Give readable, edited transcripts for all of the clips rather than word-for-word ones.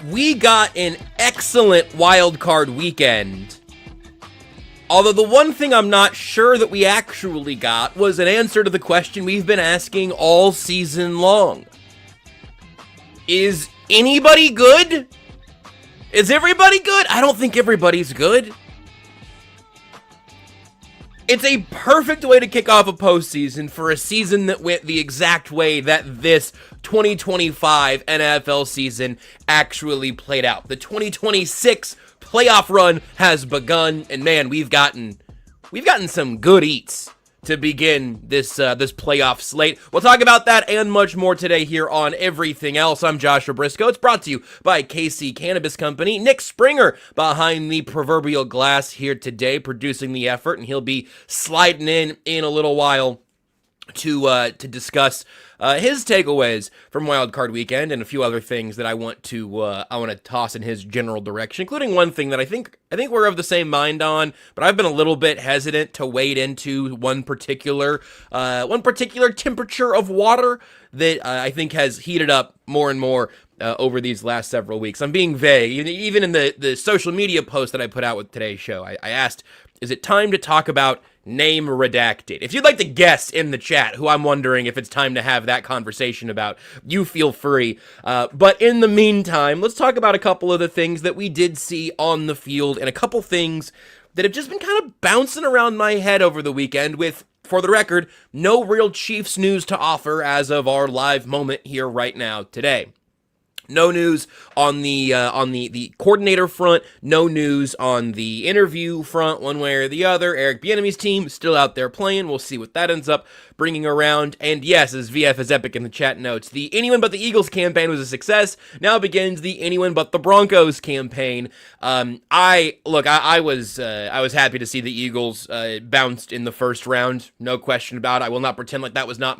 We got an excellent wildcard weekend. Although the one thing I'm not sure that we actually got was an answer to the question we've been asking all season long. Is anybody good? Is everybody good? I don't think everybody's good. It's a perfect way to kick off a postseason for a season that went the exact way that this 2025 NFL season actually played out. The 2026 playoff run has begun, and man, we've gotten some good eats to begin this playoff slate. We'll talk about that and much more today here on Everything Else. I'm Joshua Brisco. It's brought to you by KC Cannabis Company. Nick Springer behind the proverbial glass here today, producing the effort, and he'll be sliding in a little while to discuss his takeaways from Wildcard Weekend and a few other things that I want to toss in his general direction, including one thing that I think we're of the same mind on, but I've been a little bit hesitant to wade into one particular temperature of water that I think has heated up more and more over these last several weeks. I'm being vague. Even in the social media post that I put out with today's show, I asked, is it time to talk about name redacted? If you'd like to guess in the chat who I'm wondering if it's time to have that conversation about, you feel free. But in the meantime, let's talk about a couple of the things that we did see on the field and a couple things that have just been kind of bouncing around my head over the weekend with, for the record, no real Chiefs news to offer as of our live moment here right now today. No news on the coordinator front. No news on the interview front, one way or the other. Eric Bieniemy's team still out there playing. We'll see what that ends up bringing around. And yes, as VF is epic in the chat notes, the Anyone But the Eagles campaign was a success. Now begins the Anyone But the Broncos campaign. I was happy to see the Eagles bounced in the first round. No question about it. I will not pretend like that was not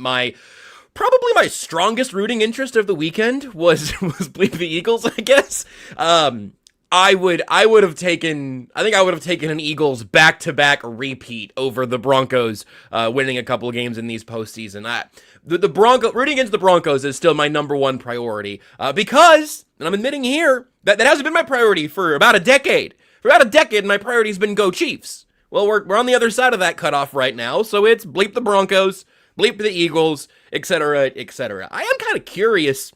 probably my strongest rooting interest of the weekend was bleep the Eagles, I guess. I would have taken an Eagles back-to-back repeat over the Broncos winning a couple of games in these postseason. Rooting against the Broncos is still my number one priority because, and I'm admitting here, that hasn't been my priority for about a decade. For about a decade, my priority's been go Chiefs. Well, we're on the other side of that cutoff right now, so it's bleep the Broncos, bleep the Eagles, etc., etc. I am kind of curious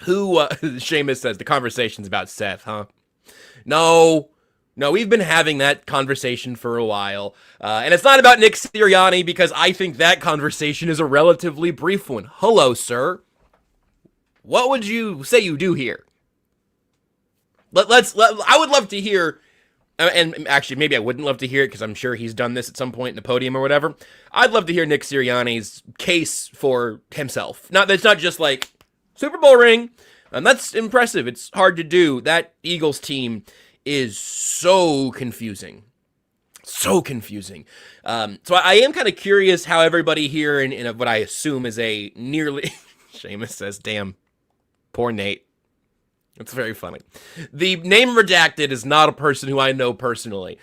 who, Seamus says, the conversation's about Seth, huh? No, we've been having that conversation for a while, and it's not about Nick Sirianni because I think that conversation is a relatively brief one. Hello, sir. What would you say you do here? I would love to hear. And actually, maybe I wouldn't love to hear it because I'm sure he's done this at some point in the podium or whatever. I'd love to hear Nick Sirianni's case for himself. It's not just like Super Bowl ring, and that's impressive. It's hard to do. That Eagles team is so confusing. So confusing. So I am kind of curious how everybody here in what I assume is a nearly... Seamus says, damn, poor Nate. It's very funny. The name redacted is not a person who I know personally,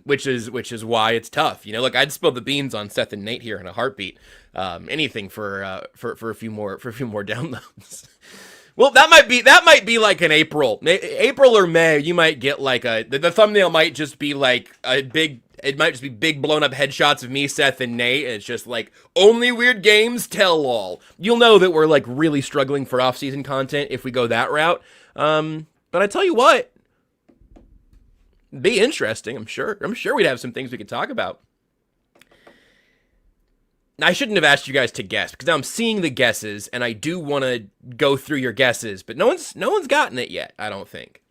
which is why it's tough. Look, I'd spill the beans on Seth and Nate here in a heartbeat. Anything for a few more downloads. Well, that might be like an April or May. You might get like the thumbnail might just be like it might just be big blown up headshots of me, Seth, and Nate, and it's just like, only weird games tell all. You'll know that we're like really struggling for off-season content if we go that route. But I tell you what, be interesting, I'm sure we'd have some things we could talk about. I shouldn't have asked you guys to guess, because now I'm seeing the guesses, and I do want to go through your guesses, but no one's gotten it yet, I don't think.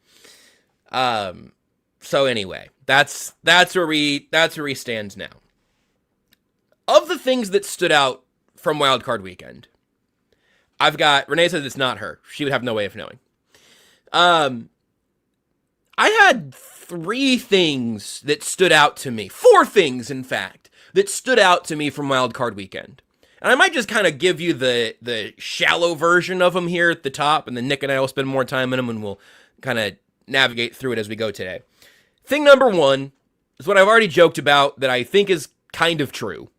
So anyway, that's where we stand now. Of the things that stood out from Wildcard Weekend, I've got, Renee says it's not her. She would have no way of knowing. I had 3 things that stood out to me. 4 things, in fact, that stood out to me from Wildcard Weekend. And I might just kind of give you the shallow version of them here at the top, and then Nick and I will spend more time in them, and we'll kind of navigate through it as we go today. Thing number 1 is what I've already joked about that I think is kind of true.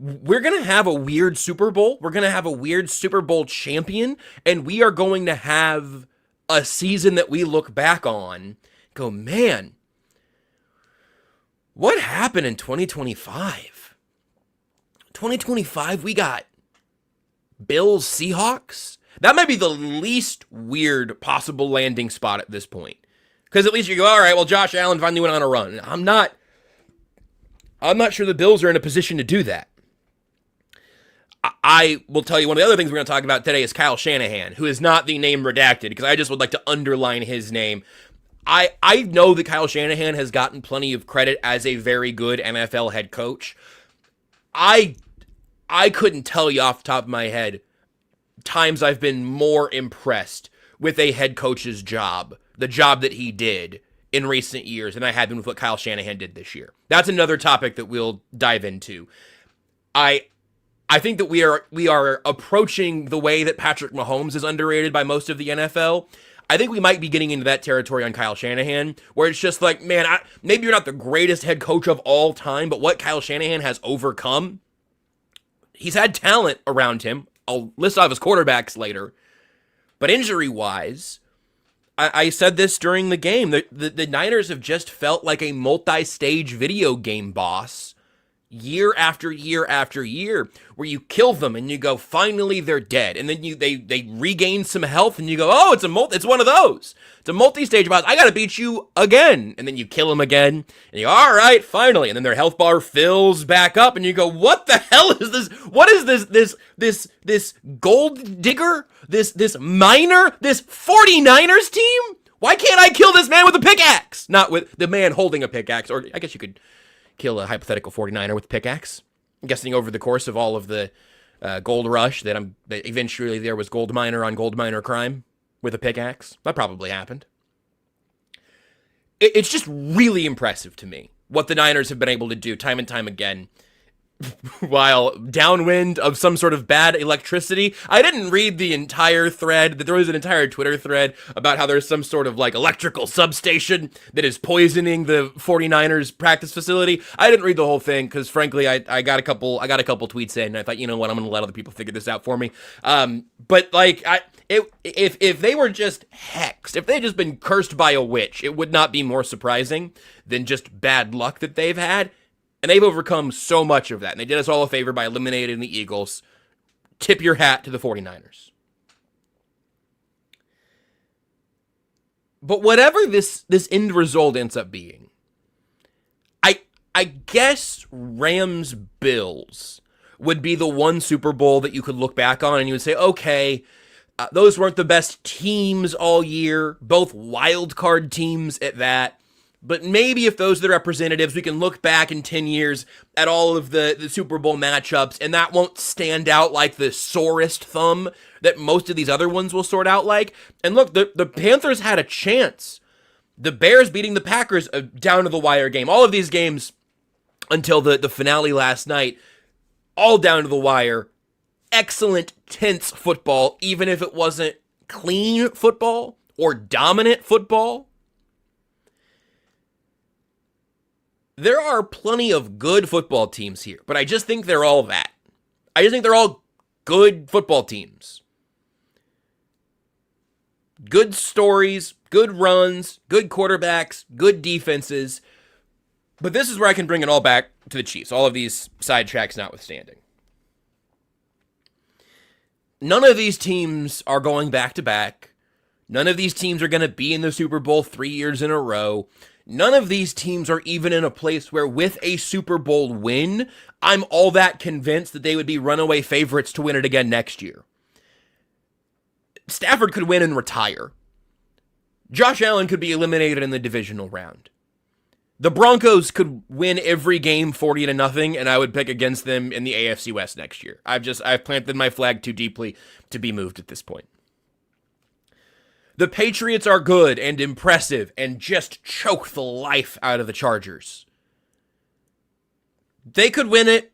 we're going to have a weird Super Bowl. We're going to have a weird Super Bowl champion, and we are going to have a season that we look back on, go, man, what happened in 2025? 2025, we got Bills Seahawks. That might be the least weird possible landing spot at this point. Because at least you go, all right, well, Josh Allen finally went on a run. I'm not sure the Bills are in a position to do that. I will tell you one of the other things we're going to talk about today is Kyle Shanahan, who is not the name redacted, because I just would like to underline his name. I know that Kyle Shanahan has gotten plenty of credit as a very good NFL head coach. I couldn't tell you off the top of my head times I've been more impressed with a head coach's job, the job that he did in recent years, than I have been with what Kyle Shanahan did this year. That's another topic that we'll dive into. I think that we are approaching the way that Patrick Mahomes is underrated by most of the NFL. I think we might be getting into that territory on Kyle Shanahan, where it's just like, man, maybe you're not the greatest head coach of all time, but what Kyle Shanahan has overcome, he's had talent around him. I'll list off his quarterbacks later. But injury-wise, I said this during the game, the Niners have just felt like a multi-stage video game boss year after year after year, where you kill them and you go, finally they're dead, and then they regain some health and you go, oh, it's one of those. It's a multi-stage boss. I gotta beat you again, and then you kill them again, and you go, all right, finally, and then their health bar fills back up, and you go, what the hell is this? What is this gold digger? This miner? This 49ers team? Why can't I kill this man with a pickaxe? Not with the man holding a pickaxe, or I guess you could kill a hypothetical 49er with a pickaxe. I'm guessing over the course of all of the gold rush that eventually there was gold miner on gold miner crime with a pickaxe. That probably happened. It's just really impressive to me what the Niners have been able to do time and time again while downwind of some sort of bad electricity. I didn't read the entire thread. There was an entire Twitter thread about how there's some sort of like electrical substation that is poisoning the 49ers practice facility. I didn't read the whole thing because frankly I got a couple tweets in and I thought, you know what, I'm going to let other people figure this out for me. But like if they were just hexed, if they had just been cursed by a witch, it would not be more surprising than just bad luck that they've had. And they've overcome so much of that. And they did us all a favor by eliminating the Eagles. Tip your hat to the 49ers. But whatever this end result ends up being, I guess Rams-Bills would be the one Super Bowl that you could look back on and you would say, okay, those weren't the best teams all year. Both wildcard teams at that. But maybe if those are the representatives, we can look back in 10 years at all of the Super Bowl matchups, and that won't stand out like the sorest thumb that most of these other ones will sort out like. And look, the Panthers had a chance. The Bears beating the Packers, a down-to-the-wire game. All of these games until the finale last night, all down to the wire. Excellent, tense football, even if it wasn't clean football or dominant football. There are plenty of good football teams here, but I just think they're all that. I just think they're all good football teams. Good stories, good runs, good quarterbacks, good defenses. But this is where I can bring it all back to the Chiefs, all of these sidetracks notwithstanding. None of these teams are going back-to-back. None of these teams are going to be in the Super Bowl 3 years in a row. None of these teams are even in a place where with a Super Bowl win, I'm all that convinced that they would be runaway favorites to win it again next year. Stafford could win and retire. Josh Allen could be eliminated in the divisional round. The Broncos could win every game 40-0, and I would pick against them in the AFC West next year. I've planted my flag too deeply to be moved at this point. The Patriots are good and impressive and just choke the life out of the Chargers. They could win it,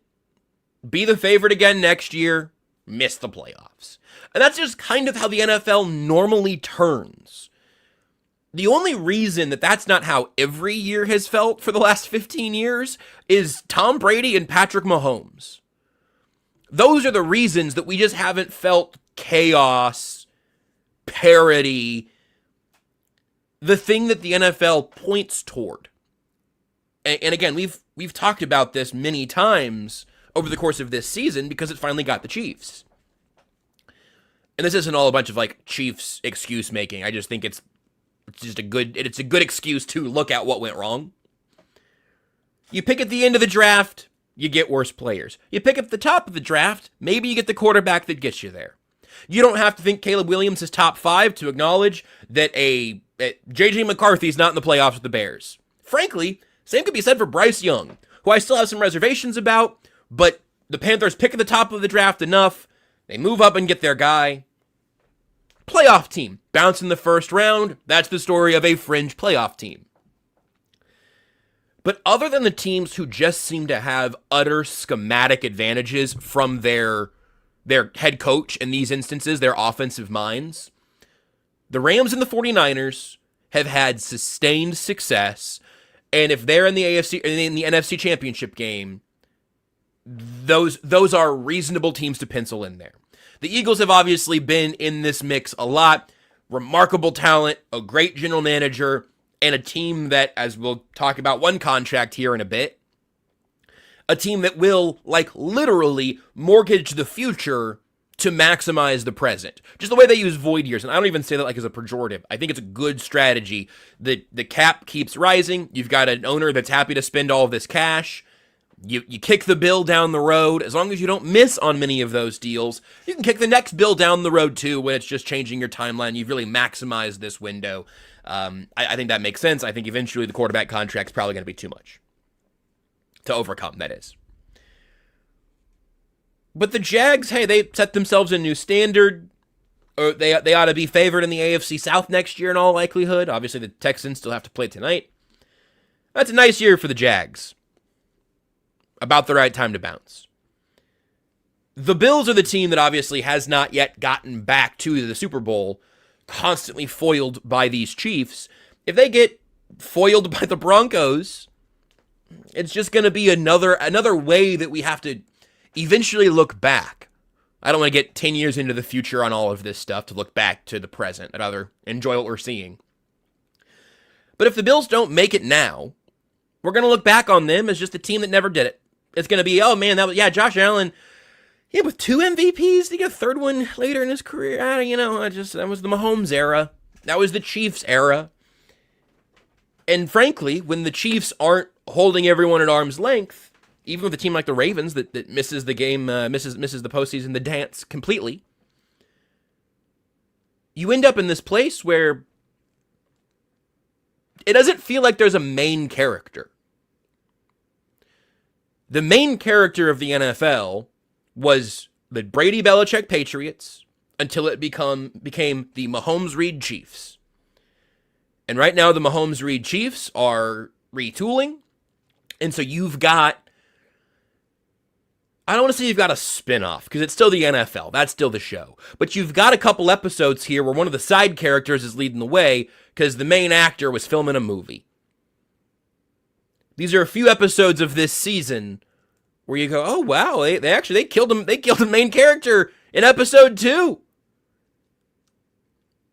be the favorite again next year, miss the playoffs. And that's just kind of how the NFL normally turns. The only reason that that's not how every year has felt for the last 15 years is Tom Brady and Patrick Mahomes. Those are the reasons that we just haven't felt chaos, parity, the thing that the NFL points toward. And again, we've talked about this many times over the course of this season because it finally got the Chiefs. And this isn't all a bunch of like Chiefs excuse making. I just think it's just a good excuse to look at what went wrong. You pick at the end of the draft, you get worse players. You pick at the top of the draft, maybe you get the quarterback that gets you there. You don't have to think Caleb Williams is top 5 to acknowledge that J.J. McCarthy's not in the playoffs with the Bears. Frankly, same could be said for Bryce Young, who I still have some reservations about, but the Panthers pick at the top of the draft enough, they move up and get their guy. Playoff team, bounce in the first round, that's the story of a fringe playoff team. But other than the teams who just seem to have utter schematic advantages from their head coach, in these instances, their offensive minds, the Rams and the 49ers have had sustained success, and if they're in the NFC Championship game, those are reasonable teams to pencil in there. The Eagles have obviously been in this mix a lot. Remarkable talent, a great general manager, and a team that, as we'll talk about one contract here in a bit, a team that will, like, literally mortgage the future to maximize the present. Just the way they use void years, and I don't even say that like as a pejorative. I think it's a good strategy. The cap keeps rising. You've got an owner that's happy to spend all of this cash. You kick the bill down the road. As long as you don't miss on many of those deals, you can kick the next bill down the road too when it's just changing your timeline. You've really maximized this window. I think that makes sense. I think eventually the quarterback contract's probably going to be too much to overcome, that is. But the Jags, hey, they set themselves a new standard. Or they ought to be favored in the AFC South next year in all likelihood. Obviously, the Texans still have to play tonight. That's a nice year for the Jags. About the right time to bounce. The Bills are the team that obviously has not yet gotten back to the Super Bowl, constantly foiled by these Chiefs. If they get foiled by the Broncos, it's just going to be another way that we have to eventually look back. I don't want to get 10 years into the future on all of this stuff to look back to the present. I'd rather enjoy what we're seeing. But if the Bills don't make it now, we're going to look back on them as just a team that never did it. It's going to be, oh man, Josh Allen, with 2 MVPs, he got a third one later in his career. That was the Mahomes era. That was the Chiefs era. And frankly, when the Chiefs aren't holding everyone at arm's length, even with a team like the Ravens that misses the game, misses the postseason, the dance completely, you end up in this place where it doesn't feel like there's a main character. The main character of the NFL was the Brady Belichick Patriots until it became the Mahomes-Reed Chiefs. And right now the Mahomes-Reed Chiefs are retooling. And so you've got, I don't want to say you've got a spin-off, because it's still the NFL. That's still the show. But you've got a couple episodes here where one of the side characters is leading the way because the main actor was filming a movie. These are a few episodes of this season where you go, oh wow, they killed him. They killed the main character in episode 2.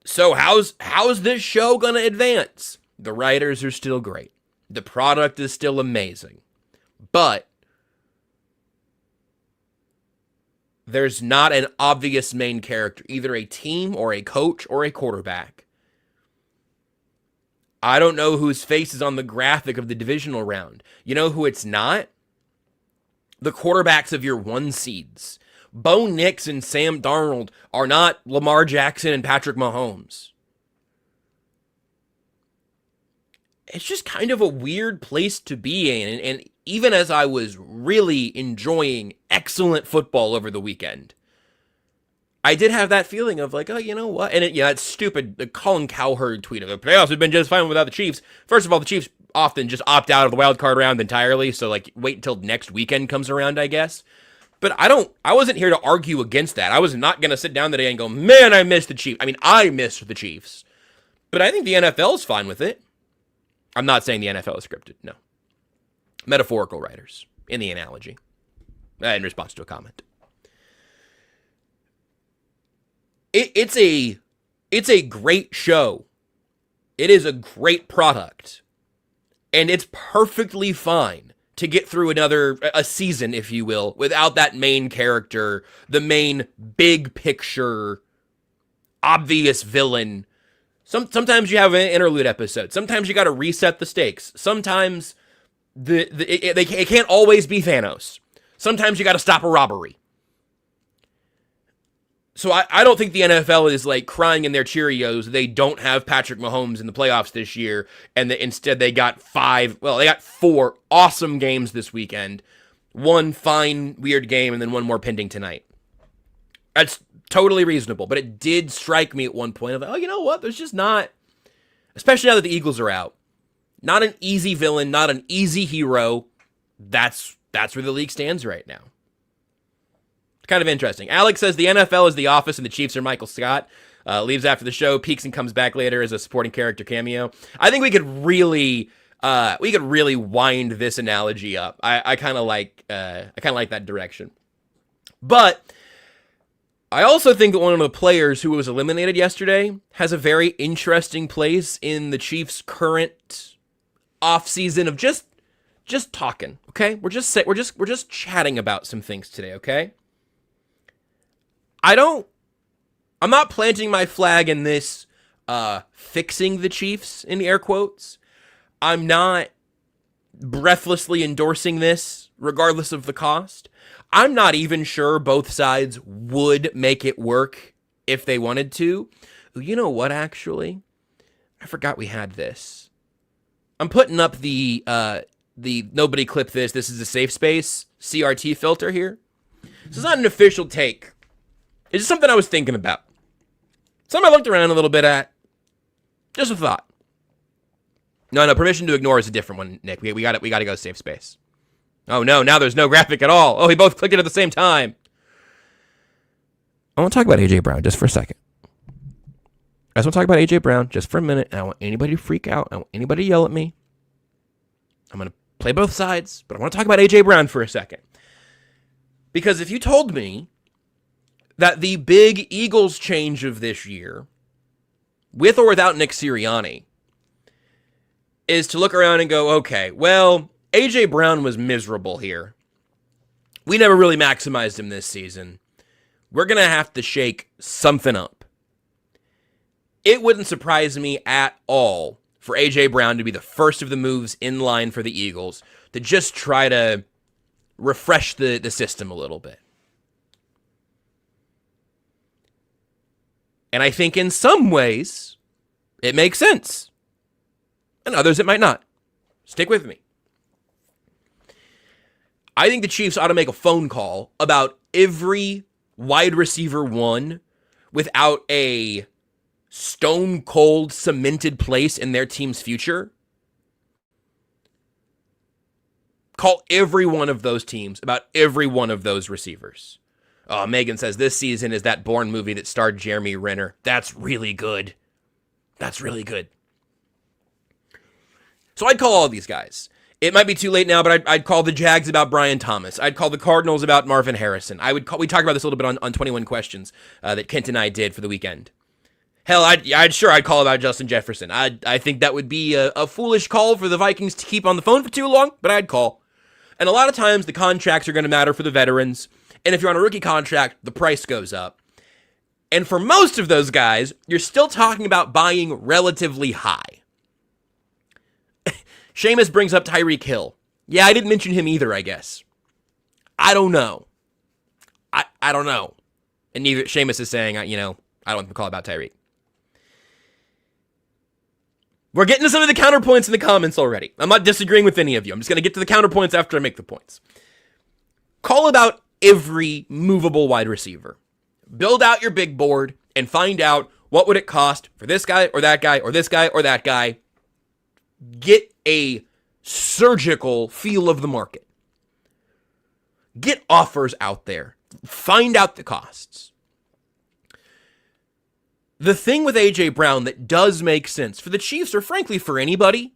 So how's this show gonna advance? The writers are still great. The product is still amazing. But there's not an obvious main character, either a team or a coach or a quarterback. I don't know whose face is on the graphic of the divisional round. You know who it's not? The quarterbacks of your 1 seeds. Bo Nix and Sam Darnold are not Lamar Jackson and Patrick Mahomes. It's just kind of a weird place to be in. And even as I was really enjoying excellent football over the weekend, I did have that feeling of like, oh, you know what? And it's stupid. The Colin Cowherd tweet of the playoffs have been just fine without the Chiefs. First of all, the Chiefs often just opt out of the wildcard round entirely. So like, wait until next weekend comes around, I guess. But I wasn't here to argue against that. I was not going to sit down today and go, man, I missed the Chiefs. I mean, I missed the Chiefs. But I think the NFL is fine with it. I'm not saying the NFL is scripted. No. Metaphorical writers in the analogy. In response to a comment. it's a great show. It is a great product. And it's perfectly fine to get through a season, if you will, without that main character, the main big picture, obvious villain. Sometimes you have an interlude episode. Sometimes you got to reset the stakes. Sometimes it can't always be Thanos. Sometimes you got to stop a robbery. So I don't think the NFL is like crying in their Cheerios they don't have Patrick Mahomes in the playoffs this year, and instead they got 4 awesome games this weekend. One fine, weird game, and then one more pending tonight. That's totally reasonable, but it did strike me at one point of, you know what, there's just not, especially now that the Eagles are out, not an easy villain, not an easy hero. That's where the league stands right now. Kind of interesting. Alex says the NFL is The Office and the Chiefs are Michael Scott. Leaves after the show, peeks and comes back later as a supporting character cameo. I think we could really wind this analogy up. I kind of like that direction. But I also think that one of the players who was eliminated yesterday has a very interesting place in the Chiefs' current offseason of just talking. Okay, we're just chatting about some things today. Okay. I'm not planting my flag in this fixing the Chiefs, in air quotes. I'm not breathlessly endorsing this, regardless of the cost. I'm not even sure both sides would make it work if they wanted to. You know what, actually? I forgot we had this. I'm putting up the nobody clip this is a safe space CRT filter here. This is not an official take. It's just something I was thinking about. Something I looked around a little bit at. Just a thought. No, permission to ignore is a different one, Nick. We got to go safe space. Oh no, now there's no graphic at all. Oh, we both clicked it at the same time. I want to talk about AJ Brown just for a second. I just want to talk about AJ Brown just for a minute. I don't want anybody to freak out. I don't want anybody to yell at me. I'm going to play both sides, but I want to talk about AJ Brown for a second. Because if you told me that the big Eagles change of this year, with or without Nick Sirianni, is to look around and go, okay, well, A.J. Brown was miserable here. We never really maximized him this season. We're going to have to shake something up. It wouldn't surprise me at all for A.J. Brown to be the first of the moves in line for the Eagles to just try to refresh the system a little bit. And I think in some ways, it makes sense. And others, it might not. Stick with me. I think the Chiefs ought to make a phone call about every wide receiver one without a stone cold cemented place in their team's future. Call every one of those teams about every one of those receivers. Oh, Megan says this season is that Bourne movie that starred Jeremy Renner. That's really good. That's really good. So I'd call all these guys. It might be too late now, but I'd call the Jags about Brian Thomas. I'd call the Cardinals about Marvin Harrison. We talked about this a little bit on 21 Questions that Kent and I did for the weekend. Hell, I'd call about Justin Jefferson. I think that would be a foolish call for the Vikings to keep on the phone for too long, but I'd call. And a lot of times the contracts are going to matter for the veterans. And if you're on a rookie contract, the price goes up. And for most of those guys, you're still talking about buying relatively high. Seamus brings up Tyreek Hill. Yeah, I didn't mention him either, I guess. I don't know. I don't know. And neither Seamus is saying, I don't want to call about Tyreek. We're getting to some of the counterpoints in the comments already. I'm not disagreeing with any of you. I'm just going to get to the counterpoints after I make the points. Call about every movable wide receiver. Build out your big board and find out what would it cost for this guy or that guy or this guy or that guy. Get a surgical feel of the market. Get offers out there. Find out the costs. The thing with A.J. Brown that does make sense for the Chiefs, or frankly for anybody,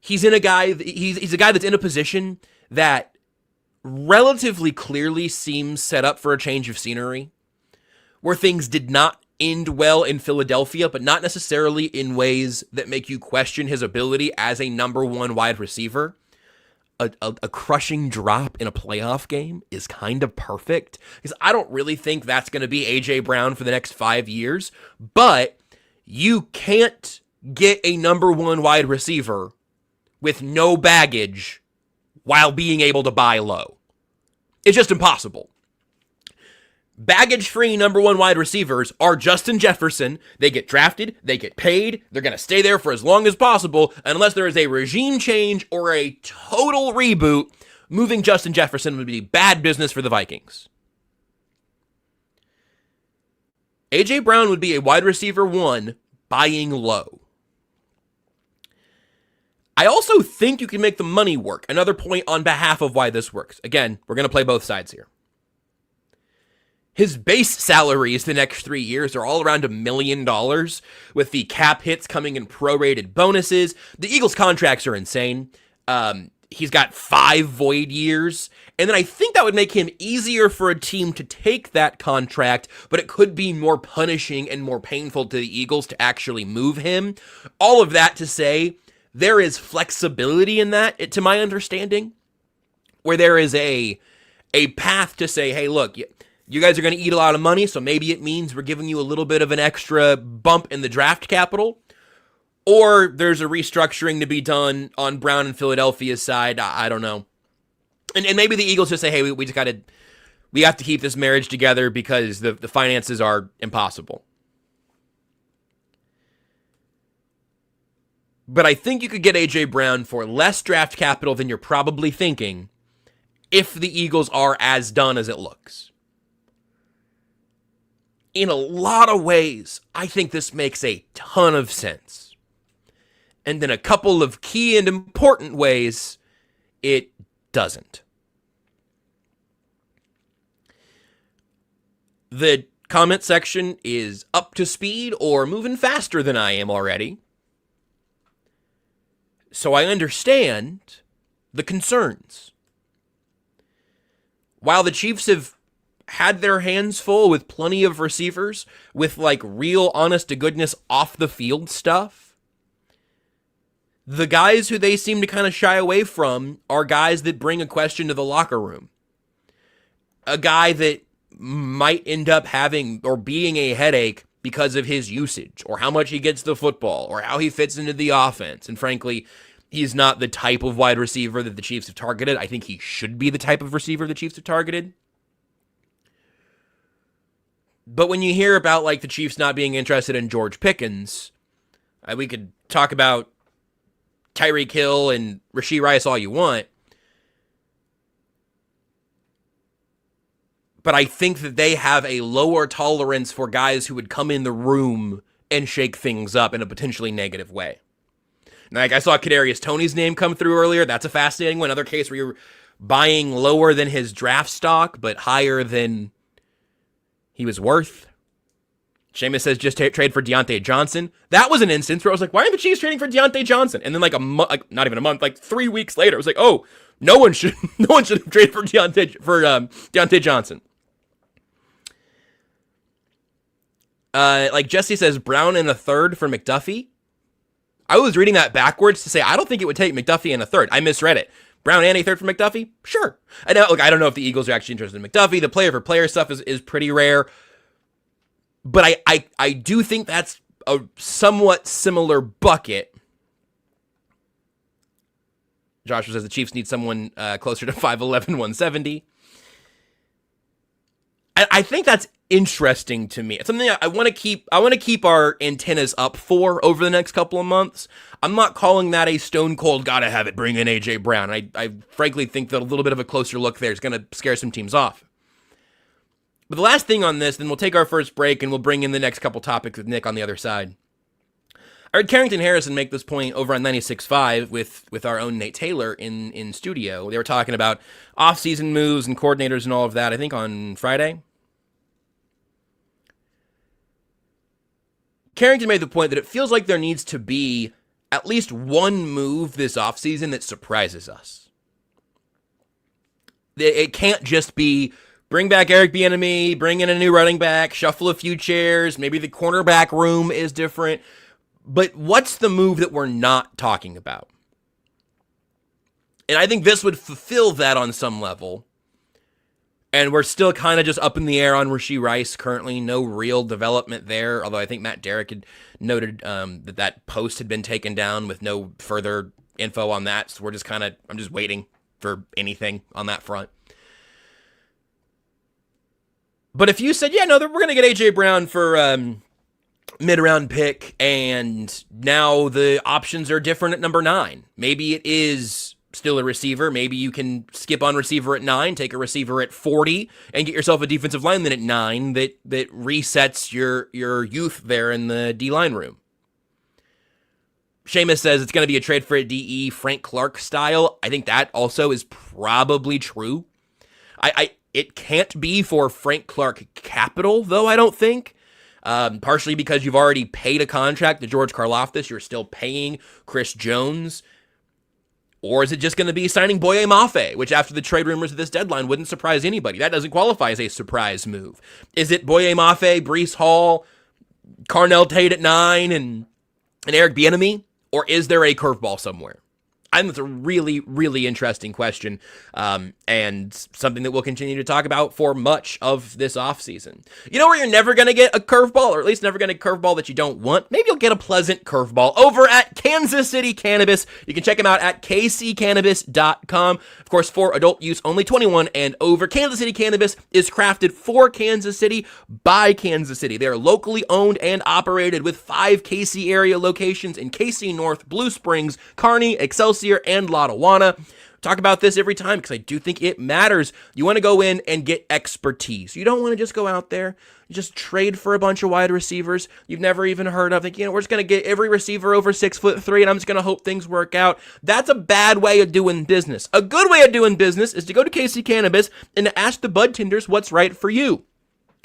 he's a guy that's in a position that relatively clearly seems set up for a change of scenery. where things did not end well in Philadelphia, but not necessarily in ways that make you question his ability as a number one wide receiver. A crushing drop in a playoff game is kind of perfect, because I don't really think that's going to be A.J. Brown for the next 5 years, but you can't get a number one wide receiver with no baggage while being able to buy low. It's just impossible. Baggage-free number one wide receivers are Justin Jefferson. They get drafted, they get paid, they're going to stay there for as long as possible, unless there is a regime change or a total reboot. Moving Justin Jefferson would be bad business for the Vikings. A.J. Brown would be a wide receiver one buying low. I also think you can make the money work. Another point on behalf of why this works. Again, we're going to play both sides here. His base salaries the next 3 years are all around $1 million, with the cap hits coming in prorated bonuses. The Eagles' contracts are insane. He's got 5 void years, and then I think that would make him easier for a team to take that contract, but it could be more punishing and more painful to the Eagles to actually move him. All of that to say, there is flexibility in that, to my understanding, where there is a path to say, hey, look, you guys are going to eat a lot of money, so maybe it means we're giving you a little bit of an extra bump in the draft capital. Or there's a restructuring to be done on Brown and Philadelphia's side. I don't know. And maybe the Eagles just say, hey, we have to keep this marriage together because the finances are impossible. But I think you could get A.J. Brown for less draft capital than you're probably thinking if the Eagles are as done as it looks. In a lot of ways, I think this makes a ton of sense. And in a couple of key and important ways, it doesn't. The comment section is up to speed or moving faster than I am already. So I understand the concerns. While the Chiefs have had their hands full with plenty of receivers, with like real honest to goodness off the field stuff, the guys who they seem to kind of shy away from are guys that bring a question to the locker room. A guy that might end up having or being a headache because of his usage, or how much he gets the football, or how he fits into the offense. And frankly, he's not the type of wide receiver that the Chiefs have targeted. I think he should be the type of receiver the Chiefs have targeted. But when you hear about like the Chiefs not being interested in George Pickens, we could talk about Tyreek Hill and Rashee Rice all you want. But I think that they have a lower tolerance for guys who would come in the room and shake things up in a potentially negative way. Like I saw Kadarius Toney's name come through earlier. That's a fascinating one. Another case where you're buying lower than his draft stock, but higher than he was worth. Seamus says just trade for Deontay Johnson. That was an instance where I was like, why aren't the Chiefs trading for Deontay Johnson? And then like not even a month, like 3 weeks later, it was like, oh, no one should have traded for Deontay Johnson. Like Jesse says, Brown in a third for McDuffie. I was reading that backwards to say I don't think it would take McDuffie in a third. I misread it. Brown and a third for McDuffie? Sure. I know, look, I don't know if the Eagles are actually interested in McDuffie. The player-for-player stuff is pretty rare. But I do think that's a somewhat similar bucket. Joshua says the Chiefs need someone closer to 5'11", 170. I think that's interesting to me. It's something I want to keep. I want to keep our antennas up for over the next couple of months. I'm not calling that a stone cold gotta have it. Bring in A.J. Brown. I frankly think that a little bit of a closer look there is going to scare some teams off. But the last thing on this, then we'll take our first break and we'll bring in the next couple topics with Nick on the other side. I heard Carrington Harrison make this point over on 96.5 with our own Nate Taylor in studio. They were talking about off-season moves and coordinators and all of that, I think on Friday. Carrington made the point that it feels like there needs to be at least one move this offseason that surprises us. It can't just be Bring back Eric Bieniemy, bring in a new running back, shuffle a few chairs, maybe the cornerback room is different. But what's the move that we're not talking about? And I think this would fulfill that on some level. And we're still kind of just up in the air on Rashee Rice currently. No real development there, although I think Matt Derrick had noted that post had been taken down with no further info on that. So I'm just waiting for anything on that front. But if you said, yeah, no, we're going to get A.J. Brown for mid-round pick, and now the options are different at number 9. Maybe it is still a receiver. Maybe you can skip on receiver at 9, take a receiver at 40, and get yourself a defensive lineman at 9 that resets your youth there in the D-line room. Seamus says it's going to be a trade for a DE Frank Clark style. I think that also is probably true. It can't be for Frank Clark capital, though, I don't think. Partially because you've already paid a contract to George Karlaftis. You're still paying Chris Jones. Or is it just going to be signing Boye Mafe, which after the trade rumors of this deadline wouldn't surprise anybody? That doesn't qualify as a surprise move. Is it Boye Mafe, Breece Hall, Carnell Tate at 9, and Eric Bieniemy? Or is there a curveball somewhere? I think that's a really, really interesting question, and something that we'll continue to talk about for much of this offseason. You know where you're never going to get a curveball, or at least never going to get a curveball that you don't want? Maybe you'll get a pleasant curveball over at Kansas City Cannabis. You can check them out at kccannabis.com. Of course, for adult use, only 21 and over. Kansas City Cannabis is crafted for Kansas City by Kansas City. They are locally owned and operated with 5 KC area locations in KC North, Blue Springs, Kearney, Excelsior, and Lottawanna. Talk about this every time because I do think it matters. You want to go in and get expertise. You don't want to just go out there and just trade for a bunch of wide receivers you've never even heard of. Think, we're just going to get every receiver over 6'3", and I'm just going to hope things work out. That's a bad way of doing business. A good way of doing business is to go to KC Cannabis and to ask the bud tenders what's right for you.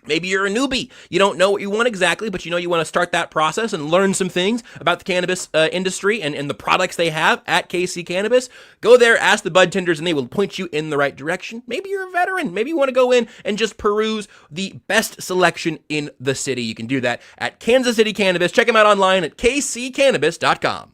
Maybe you're a newbie. You don't know what you want exactly, but you know you want to start that process and learn some things about the cannabis industry and the products they have at KC Cannabis. Go there, ask the bud tenders, and they will point you in the right direction. Maybe you're a veteran. Maybe you want to go in and just peruse the best selection in the city. You can do that at Kansas City Cannabis. Check them out online at kccannabis.com.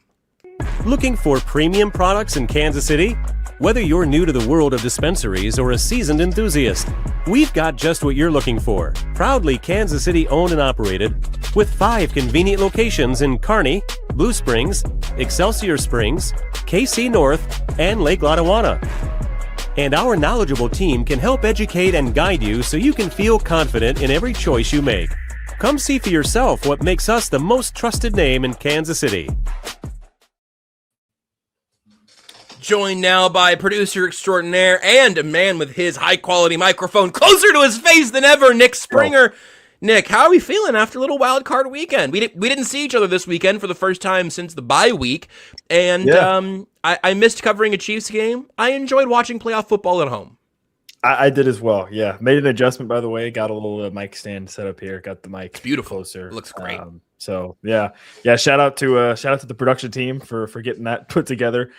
Looking for premium products in Kansas City? Whether you're new to the world of dispensaries or a seasoned enthusiast, we've got just what you're looking for. Proudly Kansas City owned and operated, with 5 convenient locations in Kearney, Blue Springs, Excelsior Springs, KC North, and Lake Lottawanna. And our knowledgeable team can help educate and guide you so you can feel confident in every choice you make. Come see for yourself what makes us the most trusted name in Kansas City. Joined now by producer extraordinaire and a man with his high-quality microphone closer to his face than ever, Nick Springer. Nick, how are we feeling after a little Wildcard weekend? We didn't see each other this weekend for the first time since the bye week, and I missed covering a Chiefs game. I enjoyed watching playoff football at home. I did as well. Yeah, made an adjustment by the way. Got a little mic stand set up here. Got the mic beautiful closer. It looks great. So yeah. Shout out to the production team for getting that put together.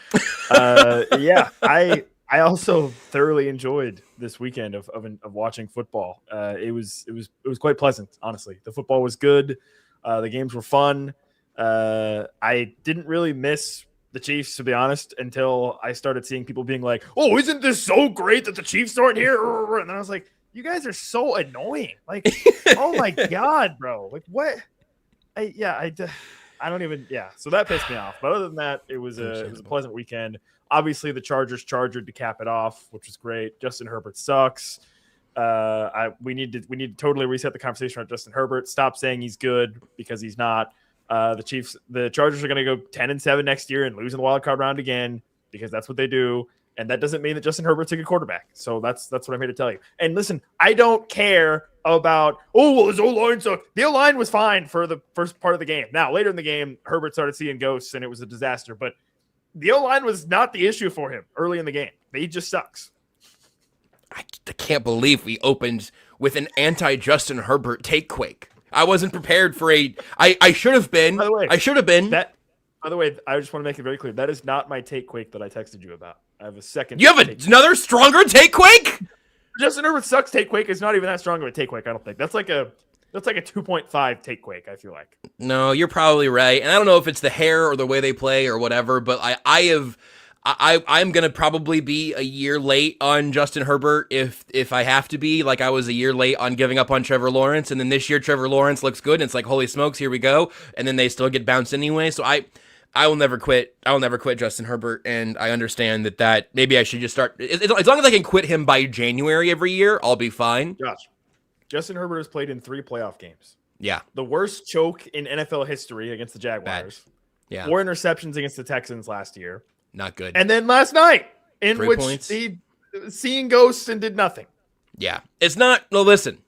I also thoroughly enjoyed this weekend of watching football. It was quite pleasant, honestly. The football was good. The games were fun. I didn't really miss the Chiefs, to be honest, until I started seeing people being like, "Oh, isn't this so great that the Chiefs aren't here?" And then I was like, "You guys are so annoying! Like, oh my god, bro! Like, what?" I don't even. Yeah, so that pissed me off. But other than that, it was a pleasant weekend. Obviously, the Chargers chargered to cap it off, which was great. Justin Herbert sucks. We need to totally reset the conversation on Justin Herbert. Stop saying he's good because he's not. The Chargers are going to go 10-7 next year and lose in the wild card round again because that's what they do. And that doesn't mean that Justin Herbert's a good quarterback. So that's what I'm here to tell you. And listen, I don't care about, his O-line sucked. The O-line was fine for the first part of the game. Now, later in the game, Herbert started seeing ghosts and it was a disaster. But the O-line was not the issue for him early in the game. He just sucks. I can't believe we opened with an anti-Justin Herbert take quake. I wasn't prepared for I should have been. By the way, I should have been. By the way, I just want to make it very clear. That is not my take quake that I texted you about. I have a second. You have another stronger take quake? Justin Herbert sucks. Take Quake is not even that strong of a take Quake. I don't think that's like a 2.5 take Quake. I feel like. No, you're probably right, and I don't know if it's the hair or the way they play or whatever, but I'm gonna probably be a year late on Justin Herbert if I have to be. Like I was a year late on giving up on Trevor Lawrence, and then this year Trevor Lawrence looks good, and it's like holy smokes, here we go, and then they still get bounced anyway. So I will never quit. I will never quit Justin Herbert, and I understand that maybe I should just start. As long as I can quit him by January every year, I'll be fine. Josh, Justin Herbert has played in 3 playoff games. Yeah, the worst choke in NFL history against the Jaguars. Bad. Yeah, 4 interceptions against the Texans last year. Not good. And then last night, in 3 which points. he seeing ghosts and did nothing. Yeah, it's not. No, listen,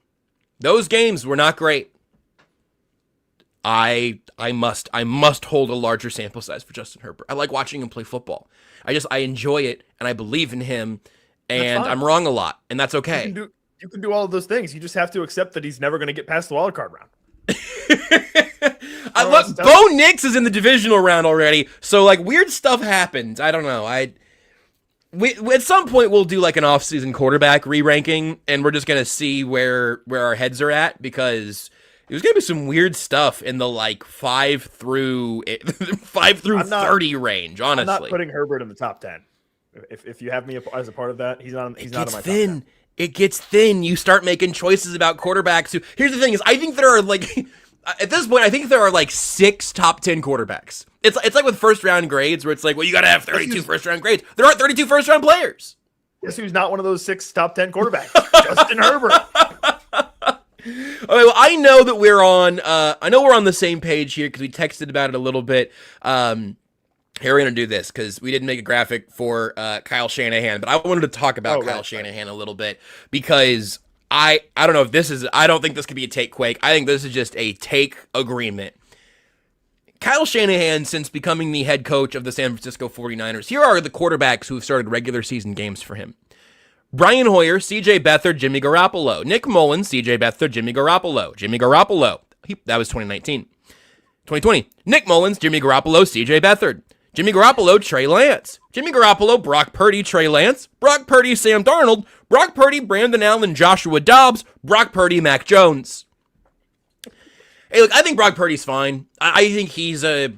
those games were not great. I must hold a larger sample size for Justin Herbert. I like watching him play football. I enjoy it, and I believe in him, and I'm wrong a lot, and that's okay. You can do all of those things. You just have to accept that he's never going to get past the wildcard round. Look, Bo Nix is in the divisional round already, so like weird stuff happens. I don't know. We at some point we'll do like an off-season quarterback re-ranking, and we're just gonna see where our heads are at, because there's gonna be some weird stuff in the like 5 through 30 range. Honestly, I'm not putting Herbert in the top 10. If you have me as a part of that, he's not in my top 10. It gets thin. You start making choices about quarterbacks who. Here's the thing: is I think there are like. At this point, I think there are like 6 top 10 quarterbacks. It's like with first round grades where it's like, well, you got to have 32 first round grades. There aren't 32 first round players. Guess who's not one of those 6 top 10 quarterbacks? Justin Herbert. Okay, well, I know that we're on. I know we're on the same page here because we texted about it a little bit. Here we're gonna do this because we didn't make a graphic for Kyle Shanahan, but I wanted to talk about Kyle Shanahan a little bit because. I don't know if this is, I don't think this could be a take Quake. I think this is just a take agreement. Kyle Shanahan, since becoming the head coach of the San Francisco 49ers, here are the quarterbacks who have started regular season games for him. Brian Hoyer, CJ Beathard, Jimmy Garoppolo. Nick Mullins, CJ Beathard, Jimmy Garoppolo. Jimmy Garoppolo. That was 2019. 2020. Nick Mullins, Jimmy Garoppolo, CJ Beathard. Jimmy Garoppolo, Trey Lance. Jimmy Garoppolo, Brock Purdy, Trey Lance. Brock Purdy, Sam Darnold. Brock Purdy, Brandon Allen, Joshua Dobbs. Brock Purdy, Mac Jones. Hey, look, I think Brock Purdy's fine. I think he's a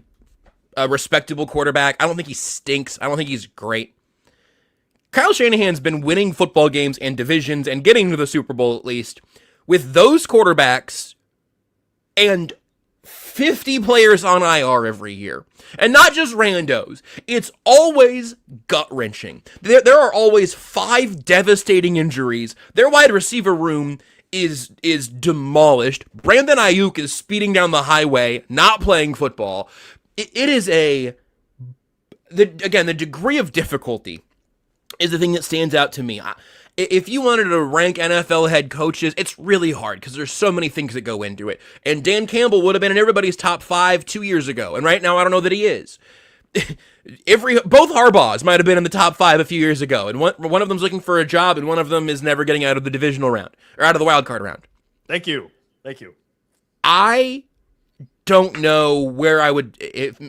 respectable quarterback. I don't think he stinks. I don't think he's great. Kyle Shanahan's been winning football games and divisions and getting to the Super Bowl at least with those quarterbacks and 50 players on IR every year. And not just randos. It's always gut-wrenching. There are always 5 devastating injuries. Their wide receiver room is demolished. Brandon Ayuk is speeding down the highway, not playing football. It is the degree of difficulty is the thing that stands out to me. If you wanted to rank NFL head coaches, it's really hard because there's so many things that go into it. And Dan Campbell would have been in everybody's top 5 2 years ago. And right now, I don't know that he is. Both Harbaughs might have been in the top 5 a few years ago. And one of them's looking for a job, and one of them is never getting out of the divisional round or out of the wild card round. Thank you. I don't know where I would... If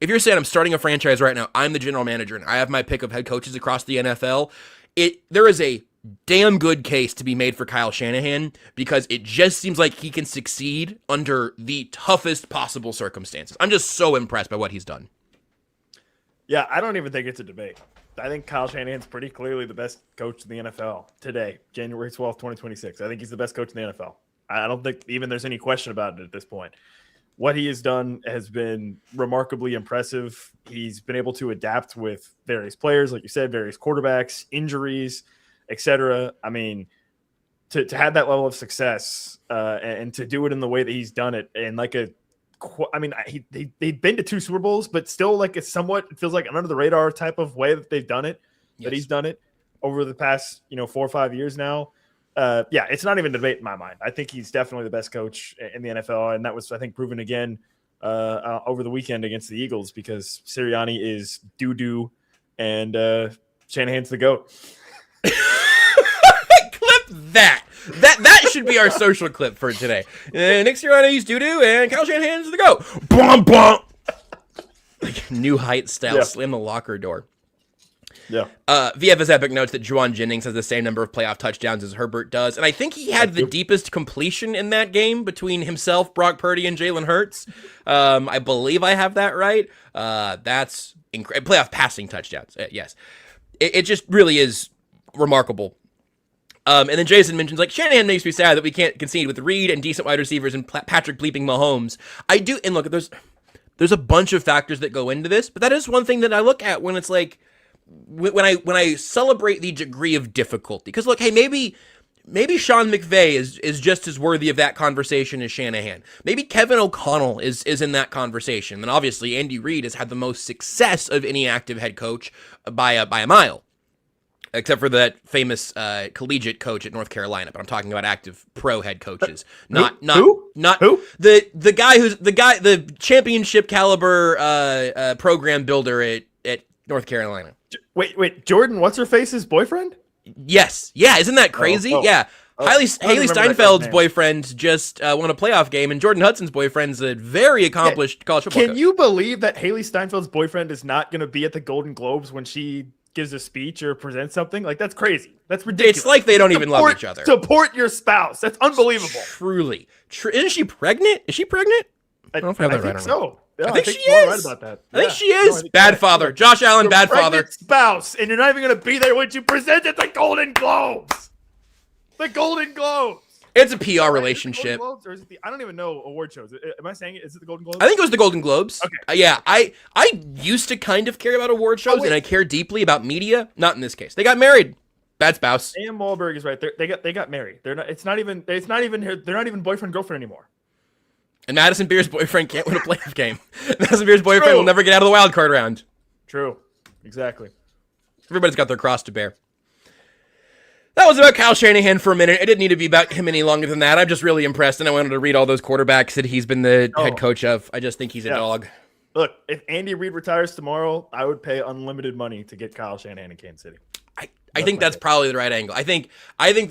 you're saying I'm starting a franchise right now, I'm the general manager, and I have my pick of head coaches across the NFL... There is a damn good case to be made for Kyle Shanahan because it just seems like he can succeed under the toughest possible circumstances. I'm just so impressed by what he's done. Yeah, I don't even think it's a debate. I think Kyle Shanahan's pretty clearly the best coach in the NFL today, January 12th, 2026. I think he's the best coach in the NFL. I don't think even there's any question about it at this point. What he has done has been remarkably impressive. He's been able to adapt with various players, like you said, various quarterbacks, injuries, etc. I mean, to have that level of success and to do it in the way that he's done it, and they've been to 2 Super Bowls, but still like it's somewhat, it feels like an under the radar type of way that they've done it, that he's done it over the past 4 or 5 years now. It's not even a debate in my mind. I think he's definitely the best coach in the NFL, and that was, I think, proven again over the weekend against the Eagles because Sirianni is doo-doo and Shanahan's the GOAT. Clip that. That should be our social clip for today. Nick Sirianni's doo-doo and Kyle Shanahan's the GOAT. Blum, blum. Like New Heights style, slam the locker door. Yeah. VFS Epic notes that Juwan Jennings has the same number of playoff touchdowns as Herbert does, and I think he had the deepest completion in that game between himself, Brock Purdy, and Jalen Hurts. I believe I have that right. That's playoff passing touchdowns. Yes. It just really is remarkable. And then Jason mentions, like, Shanahan makes me sad that we can't concede with Reed and decent wide receivers and Patrick bleeping Mahomes. I do, and look, there's a bunch of factors that go into this, but that is one thing that I look at when it's like, when I celebrate the degree of difficulty. Because look, hey, maybe Sean McVay is just as worthy of that conversation as Shanahan. Maybe Kevin O'Connell is in that conversation. And obviously, Andy Reid has had the most success of any active head coach by a mile. Except for that famous collegiate coach at North Carolina, but I'm talking about active pro head coaches, not who? the guy the championship caliber program builder at North Carolina. Wait, Jordan, what's her face's boyfriend? Yes, yeah, isn't that crazy? Yeah, Haley Steinfeld's boyfriend just won a playoff game, and Jordan Hudson's boyfriend's a very accomplished college football coach. Can you believe that Haley Steinfeld's boyfriend is not going to be at the Golden Globes when she gives a speech or presents something? Like, that's crazy. That's ridiculous. It's like they don't even love each other. Support your spouse. That's unbelievable. Truly. Isn't she pregnant? Is she pregnant? I don't know if I have that right. So. Yeah, I think she is. Right about that. I think she is. Bad father. Josh Allen, bad father. Spouse, and you're not even going to be there when you present at the Golden Globes. The Golden Globes. It's a PR relationship. Or is it I don't even know award shows. Am I saying it? Is it the Golden Globes? I think it was the Golden Globes. Okay. Yeah, I used to kind of care about award shows, and I care deeply about media. Not in this case. They got married. Bad spouse. Sam Wahlberg is right. They got married. They're not. It's not even. They're not even boyfriend girlfriend anymore. And Madison Beer's boyfriend can't win a playoff game. Madison Beer's boyfriend will never get out of the wild card round. True. Exactly. Everybody's got their cross to bear. That was about Kyle Shanahan for a minute. It didn't need to be about him any longer than that. I'm just really impressed, and I wanted to read all those quarterbacks that he's been the head coach of. I just think he's a dog. Look, if Andy Reid retires tomorrow, I would pay unlimited money to get Kyle Shanahan in Kansas City. I think that's probably the right angle. I think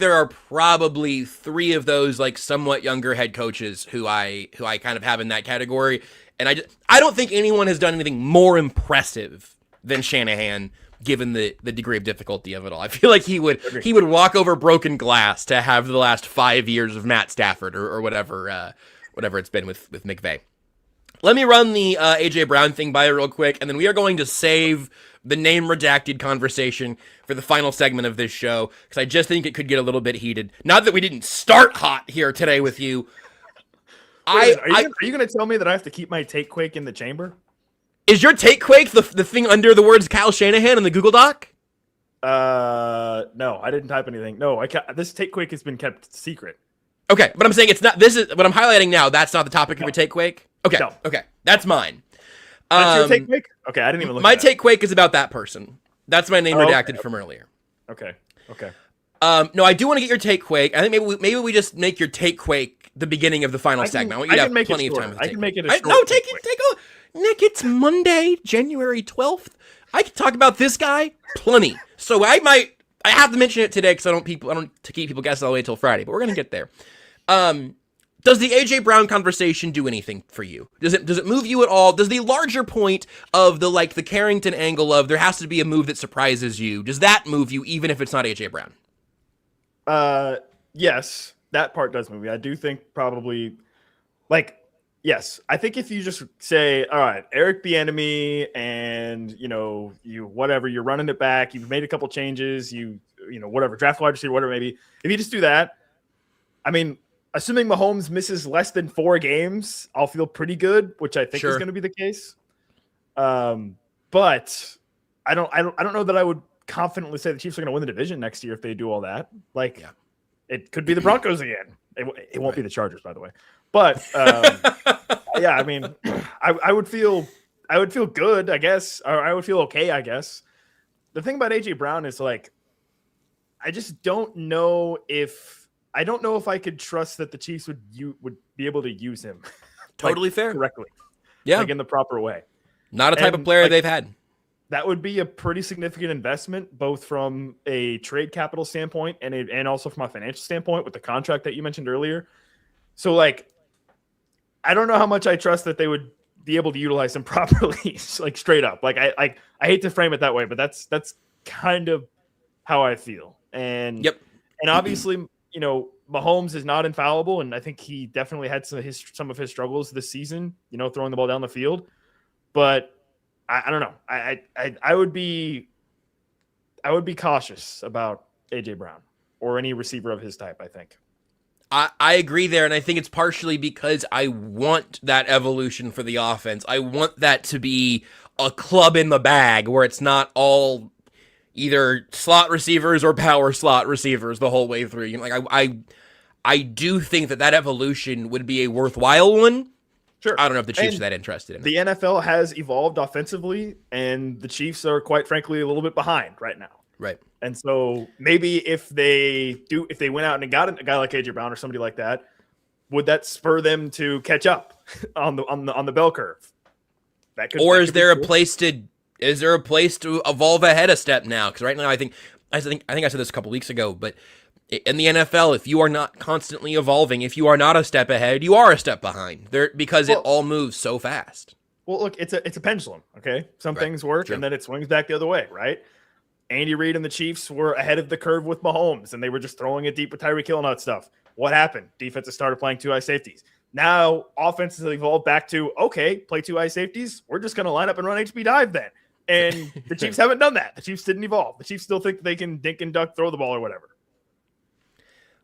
there are probably 3 of those like somewhat younger head coaches who I kind of have in that category, and I don't think anyone has done anything more impressive than Shanahan, given the degree of difficulty of it all. I feel like he would walk over broken glass to have the last 5 years of Matt Stafford or whatever it's been with McVay. Let me run the AJ Brown thing by real quick, and then we are going to save the name redacted conversation for the final segment of this show, because I just think it could get a little bit heated. Not that we didn't start hot here today with you. Are you going to tell me that I have to keep my take quake in the chamber? Is your take quake the thing under the words Kyle Shanahan in the Google Doc? No, I didn't type anything. No, this take quake has been kept secret. Okay, but I'm saying it's not. This is what I'm highlighting now. That's not the topic of your take quake. Okay, okay, that's mine. That's your take quake? Okay, I didn't even look. My take quake is about that person. That's my name redacted from earlier. Okay. No, I do want to get your take quake. I think maybe we just make your take quake the beginning of the final segment. I want you to have plenty of time. I can make it a short. No, take a Nick. It's Monday, January 12th. I can talk about this guy plenty. So I have to mention it today because I don't to keep people guessing all the way till Friday. But we're gonna get there. Does the AJ Brown conversation do anything for you? Does it move you at all? Does the larger point of the Carrington angle of there has to be a move that surprises you, does that move you even if it's not AJ Brown? Yes, that part does move me. I do think probably yes. I think if you just say, all right, Eric Bieniemy, and you're running it back, you've made a couple changes, whatever, draft wide receiver, whatever, maybe. If you just do that, I mean, assuming Mahomes misses less than 4 games, I'll feel pretty good, which I think is going to be the case. But I don't know that I would confidently say the Chiefs are going to win the division next year if they do all that. It could be the Broncos again. It won't be the Chargers, by the way. But yeah, I mean, I would feel good, I guess, or I would feel okay, I guess. The thing about AJ Brown is I just don't know if I could trust that the Chiefs would be able to use him. Totally fair. Correctly. Yeah. In the proper way. Not a type of player they've had. That would be a pretty significant investment, both from a trade capital standpoint and also from a financial standpoint with the contract that you mentioned earlier. So I don't know how much I trust that they would be able to utilize him properly, straight up. I hate to frame it that way, but that's kind of how I feel. And yep. And obviously, Mahomes is not infallible, and I think he definitely had some of his struggles this season, throwing the ball down the field. But I don't know. I would be cautious about AJ Brown or any receiver of his type, I think. I agree there, and I think it's partially because I want that evolution for the offense. I want that to be a club in the bag where it's not all either slot receivers or power slot receivers the whole way through. I do think that evolution would be a worthwhile one. Sure. I don't know if the Chiefs are that interested in it. The NFL has evolved offensively, and the Chiefs are, quite frankly, a little bit behind right now. Right. And so maybe if they went out and got a guy like AJ Brown or somebody like that, would that spur them to catch up on the bell curve? Is there a place to evolve ahead a step now? Because right now, I think I said this a couple weeks ago, but in the NFL, if you are not constantly evolving, if you are not a step ahead, you are a step behind. Because it all moves so fast. Well, look, it's a pendulum. Okay, some things work, and then it swings back the other way, right? Andy Reid and the Chiefs were ahead of the curve with Mahomes, and they were just throwing it deep with Tyreek Hill and all that stuff. What happened? Defenses started playing two high safeties. Now offenses have evolved back to, okay, play two high safeties. We're just going to line up and run HB dive then. And the Chiefs haven't done that. The Chiefs didn't evolve. The Chiefs still think they can dink and duck, throw the ball or whatever.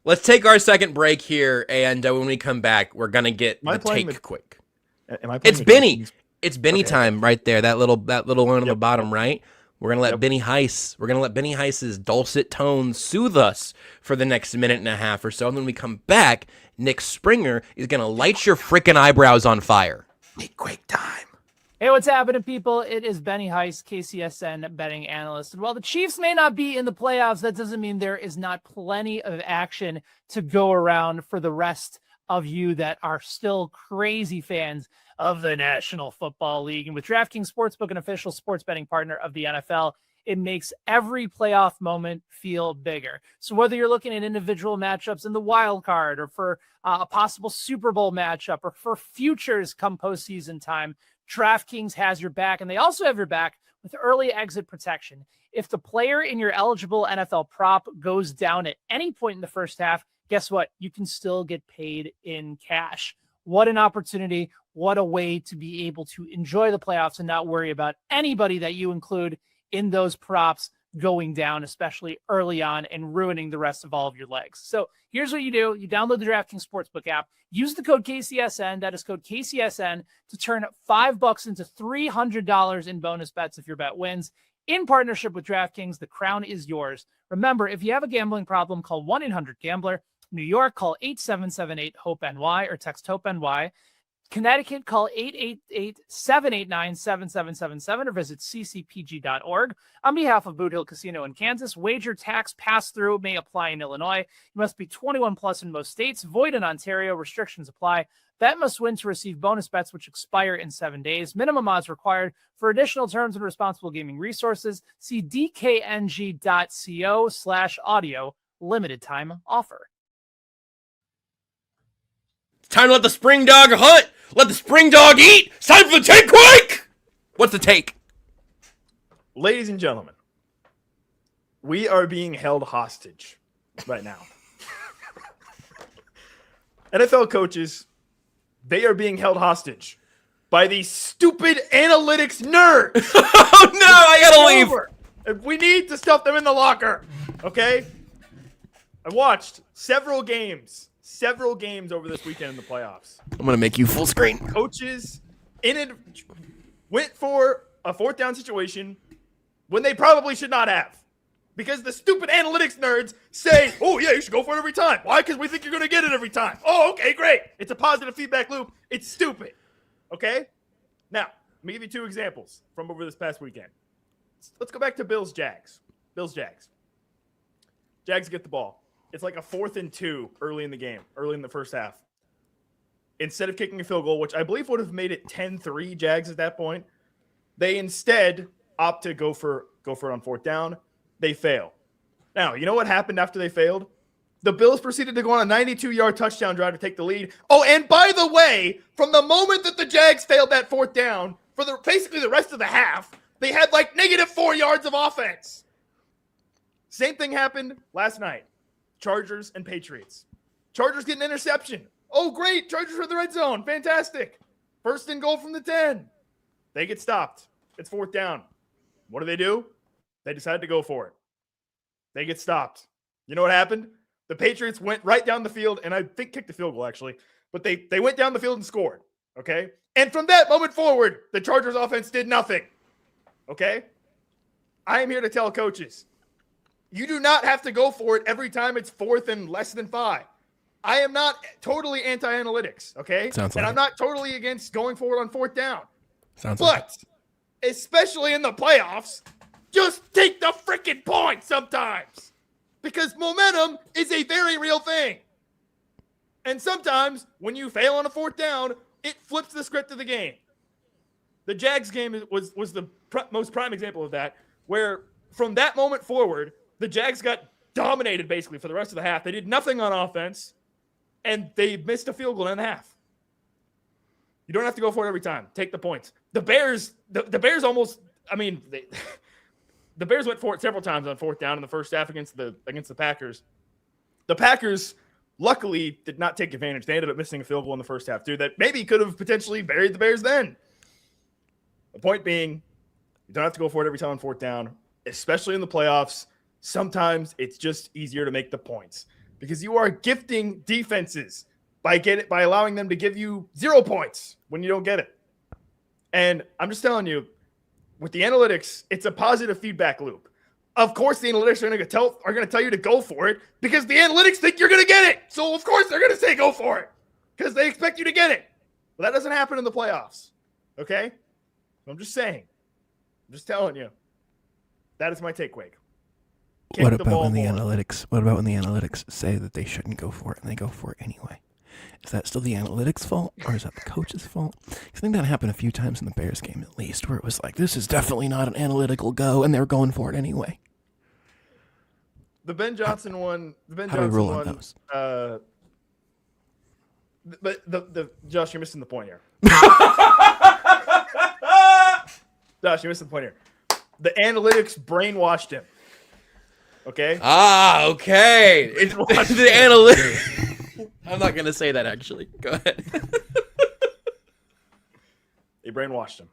Let's take our second break here, and when we come back, we're going to get the take quick. It's Benny. It's Benny time right there, that little one on the bottom right. We're going to let Benny Heiss's dulcet tones soothe us for the next minute and a half or so. And when we come back, Nick Springer is going to light your freaking eyebrows on fire. Make quick time. Hey, what's happening, people? It is Benny Heiss, KCSN betting analyst. And while the Chiefs may not be in the playoffs, that doesn't mean there is not plenty of action to go around for the rest of you that are still crazy fans of the National Football League. And with DraftKings Sportsbook, an official sports betting partner of the NFL, it makes every playoff moment feel bigger. So whether you're looking at individual matchups in the wild card or for a possible Super Bowl matchup or for futures come postseason time, DraftKings has your back. And they also have your back with early exit protection. If the player in your eligible NFL prop goes down at any point in the first half, guess what? You can still get paid in cash. What an opportunity. What a way to be able to enjoy the playoffs and not worry about anybody that you include in those props going down, especially early on, and ruining the rest of all of your legs. So here's what you do. You download the DraftKings Sportsbook app, use the code KCSN, that is code KCSN, to turn $5 into $300 in bonus bets if your bet wins. In partnership with DraftKings, the crown is yours. Remember, if you have a gambling problem, call 1-800-GAMBLER. New York, call 8778-HOPE-NY or text HOPE-NY. Connecticut, call 888-789-7777 or visit ccpg.org. On behalf of Boot Hill Casino in Kansas, wager tax pass-through may apply in Illinois. You must be 21 plus in most states. Void in Ontario. Restrictions apply. Bet must win to receive bonus bets which expire in 7 days. Minimum odds required. For additional terms and responsible gaming resources, see dkng.co/audio. Limited time offer. Time to let the spring dog hunt. Let the spring dog eat. It's time for the take quick. What's the take? Ladies and gentlemen, we are being held hostage right now. NFL coaches, they are being held hostage by these stupid analytics nerds. Oh no, I gotta leave. We need to stuff them in the locker. Okay? I watched several games over this weekend in the playoffs. I'm going to make you full screen. Coaches went for a fourth down situation when they probably should not have. Because the stupid analytics nerds say, oh, yeah, you should go for it every time. Why? Because we think you're going to get it every time. Oh, okay, great. It's a positive feedback loop. It's stupid. Okay? Now, let me give you two examples from over this past weekend. Let's go back to Bills-Jags. Bills-Jags. Jags get the ball. It's like a 4th and 2 early in the game, early in the first half. Instead of kicking a field goal, which I believe would have made it 10-3 Jags at that point, they instead opt to go for it on 4th down. They fail. Now, you know what happened after they failed? The Bills proceeded to go on a 92-yard touchdown drive to take the lead. Oh, and by the way, from the moment that the Jags failed that 4th down, for basically the rest of the half, they had like -4 yards of offense. Same thing happened last night. Chargers and Patriots. Chargers get an interception. Oh, great. Chargers are in the red zone. Fantastic. First and goal from the 10. They get stopped. It's 4th down. What do? They decide to go for it. They get stopped. You know what happened? The Patriots went right down the field, and I think kicked the field goal, actually. But they went down the field and scored. Okay? And from that moment forward, the Chargers offense did nothing. Okay? I am here to tell coaches, you do not have to go for it every time it's 4th and less than 5. I am not totally anti-analytics, okay? And I'm not totally against going forward on 4th down. But especially in the playoffs, just take the freaking point sometimes. Because momentum is a very real thing. And sometimes when you fail on a 4th down, it flips the script of the game. The Jags game was the most prime example of that, where from that moment forward, the Jags got dominated basically for the rest of the half. They did nothing on offense, and they missed a field goal in the half. You don't have to go for it every time. Take the points. The Bears almost, the Bears went for it several times on 4th down in the first half against the Packers. The Packers luckily did not take advantage. They ended up missing a field goal in the first half, too, that maybe could have potentially buried the Bears then. The point being, you don't have to go for it every time on 4th down, especially in the playoffs. Sometimes it's just easier to make the points because you are gifting defenses by allowing them to give you 0 points when you don't get it. And I'm just telling you, with the analytics, it's a positive feedback loop. Of course, the analytics are going to tell you to go for it because the analytics think you're going to get it. So of course they're going to say go for it because they expect you to get it. But that doesn't happen in the playoffs. Okay? I'm just saying. I'm just telling you. That is my take, Wake. What about when the analytics say that they shouldn't go for it and they go for it anyway? Is that still the analytics' fault or is that the coach's fault? I think that happened a few times in the Bears game at least, where it was like, this is definitely not an analytical go, and they're going for it anyway. The Ben Johnson one. How do we roll on those? But the Josh, you're missing the point here. Josh, you're missing the point here. The analytics brainwashed him. Okay. Okay. The analytics. I'm not gonna say that actually. Go ahead. They brainwashed him.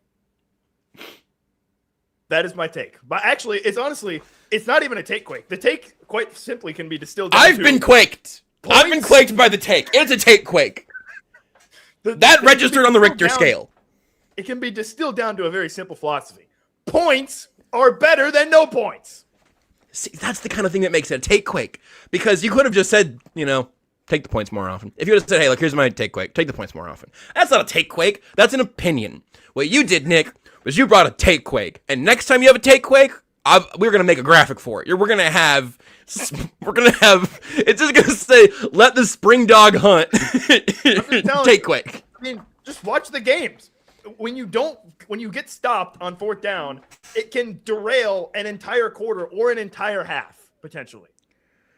That is my take. But actually, it's not even a take quake. The take quite simply can be distilled down I've been quaked. Points. I've been quaked by the take. It's a take quake. That registered on the Richter scale. It can be distilled down to a very simple philosophy. Points are better than no points. See, that's the kind of thing that makes it a take quake. Because you could have just said, take the points more often. If you would have said, hey, look, here's my take quake. Take the points more often. That's not a take quake. That's an opinion. What you did, Nick, was you brought a take quake. And next time you have a take quake, we're going to make a graphic for it. We're going to have, it's just going to say, let the spring dog hunt. Take quake. I mean, just watch the games. When you get stopped on 4th down, it can derail an entire quarter or an entire half, potentially.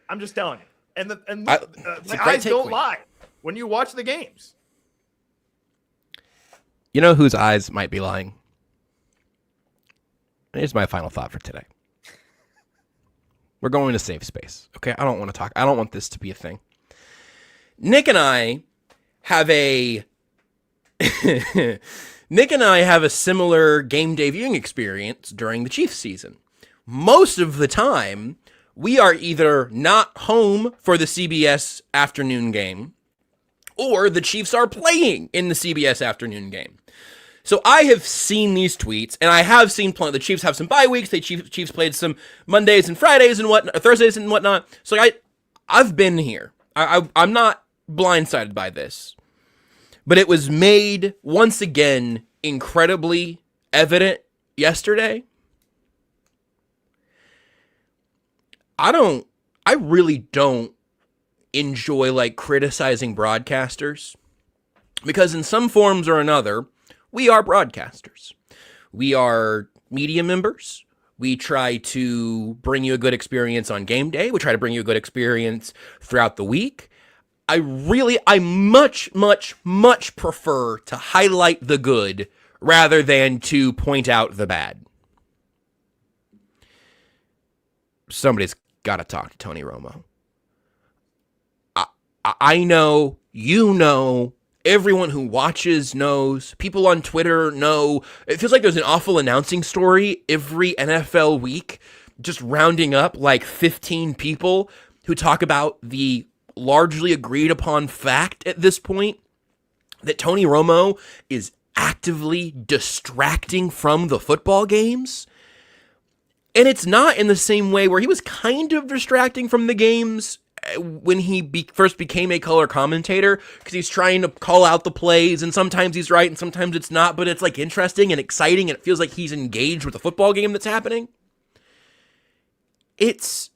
I'm just telling you. And the eyes don't lie when you watch the games. You know whose eyes might be lying? Here's my final thought for today. We're going to safe space. Okay, I don't want to talk. I don't want this to be a thing. Nick and I have a similar game day viewing experience during the Chiefs season. Most of the time, we are either not home for the CBS afternoon game, or the Chiefs are playing in the CBS afternoon game. So I have seen these tweets, and I have seen the Chiefs have some bye weeks. The Chiefs played some Mondays and Fridays and Thursdays and whatnot. So I've been here. I'm not blindsided by this. But it was made, once again, incredibly evident yesterday. I really don't enjoy, criticizing broadcasters. Because in some forms or another, we are broadcasters. We are media members. We try to bring you a good experience on game day. We try to bring you a good experience throughout the week. I much, much, much prefer to highlight the good rather than to point out the bad. Somebody's gotta talk to Tony Romo. I know, you know, everyone who watches knows, people on Twitter know. It feels like there's an awful announcing story every NFL week, just rounding up like 15 people who talk about the largely agreed upon fact at this point that Tony Romo is actively distracting from the football games. And it's not in the same way where he was kind of distracting from the games when he first became a color commentator, because he's trying to call out the plays, and sometimes he's right and sometimes it's not, but it's like interesting and exciting, and it feels like he's engaged with the football game that's happening. It's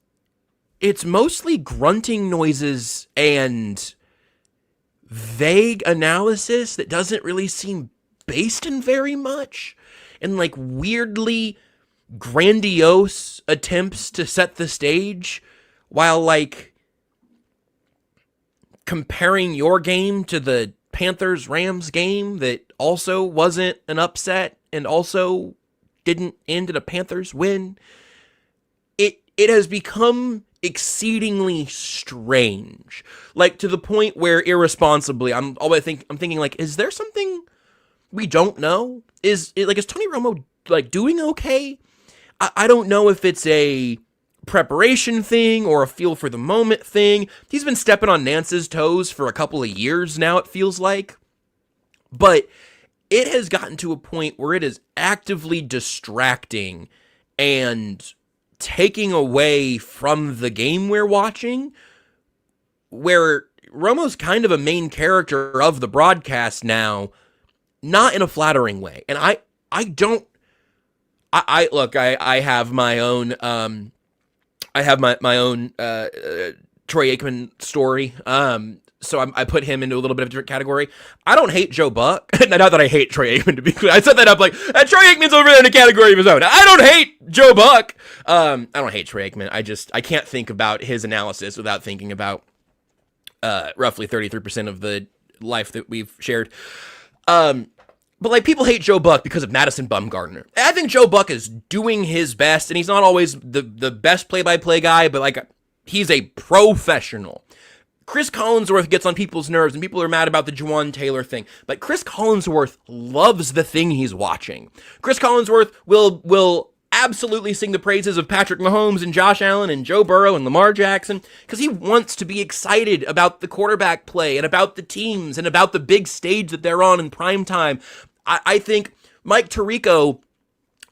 mostly grunting noises and vague analysis that doesn't really seem based in very much, and like weirdly grandiose attempts to set the stage while like comparing your game to the Panthers-Rams game that also wasn't an upset and also didn't end in a Panthers win. It has become exceedingis strange, like to the point where irresponsibly I'm thinking like, is there something we don't know? Is Tony Romo like doing okay? I don't know if it's a preparation thing or a feel for the moment thing. He's been stepping on Nance's toes for a couple of years now, it feels like. But it has gotten to a point where it is actively distracting and taking away from the game we're watching, where Romo's kind of a main character of the broadcast now, not in a flattering way. And I have my own Troy Aikman story. So I put him into a little bit of a different category. I don't hate Joe Buck. Not that I hate Troy Aikman, to be clear. I set that up like, Troy Aikman's over there in a category of his own. I don't hate Joe Buck. I don't hate Troy Aikman. I can't think about his analysis without thinking about roughly 33% of the life that we've shared. But like, people hate Joe Buck because of Madison Bumgarner. I think Joe Buck is doing his best, and he's not always the best play-by-play guy, but like, he's a professional. Chris Collinsworth gets on people's nerves, and people are mad about the Juwan Taylor thing, but Chris Collinsworth loves the thing he's watching. Chris Collinsworth will absolutely sing the praises of Patrick Mahomes and Josh Allen and Joe Burrow and Lamar Jackson, because he wants to be excited about the quarterback play and about the teams and about the big stage that they're on in prime time. I think Mike Tirico,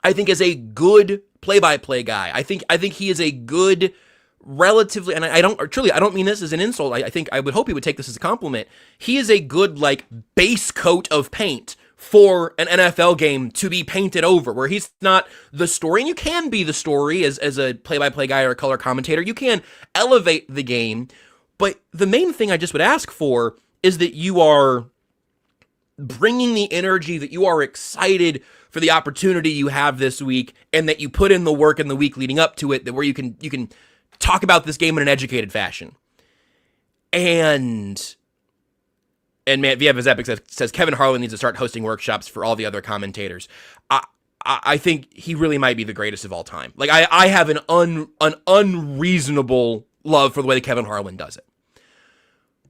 is a good play-by-play guy. I think he is a good, relatively, and I don't mean this as an insult. I would hope he would take this as a compliment. He is a good, like, base coat of paint for an NFL game to be painted over, where he's not the story, and you can be the story as a play-by-play guy or a color commentator. You can elevate the game, but the main thing I just would ask for is that you are bringing the energy, that you are excited for the opportunity you have this week, and that you put in the work in the week leading up to it, that where you can talk about this game in an educated fashion. And man, Vieves Epic says Kevin Harlan needs to start hosting workshops for all the other commentators. I think he really might be the greatest of all time. Like, I have an unreasonable love for the way that Kevin Harlan does it.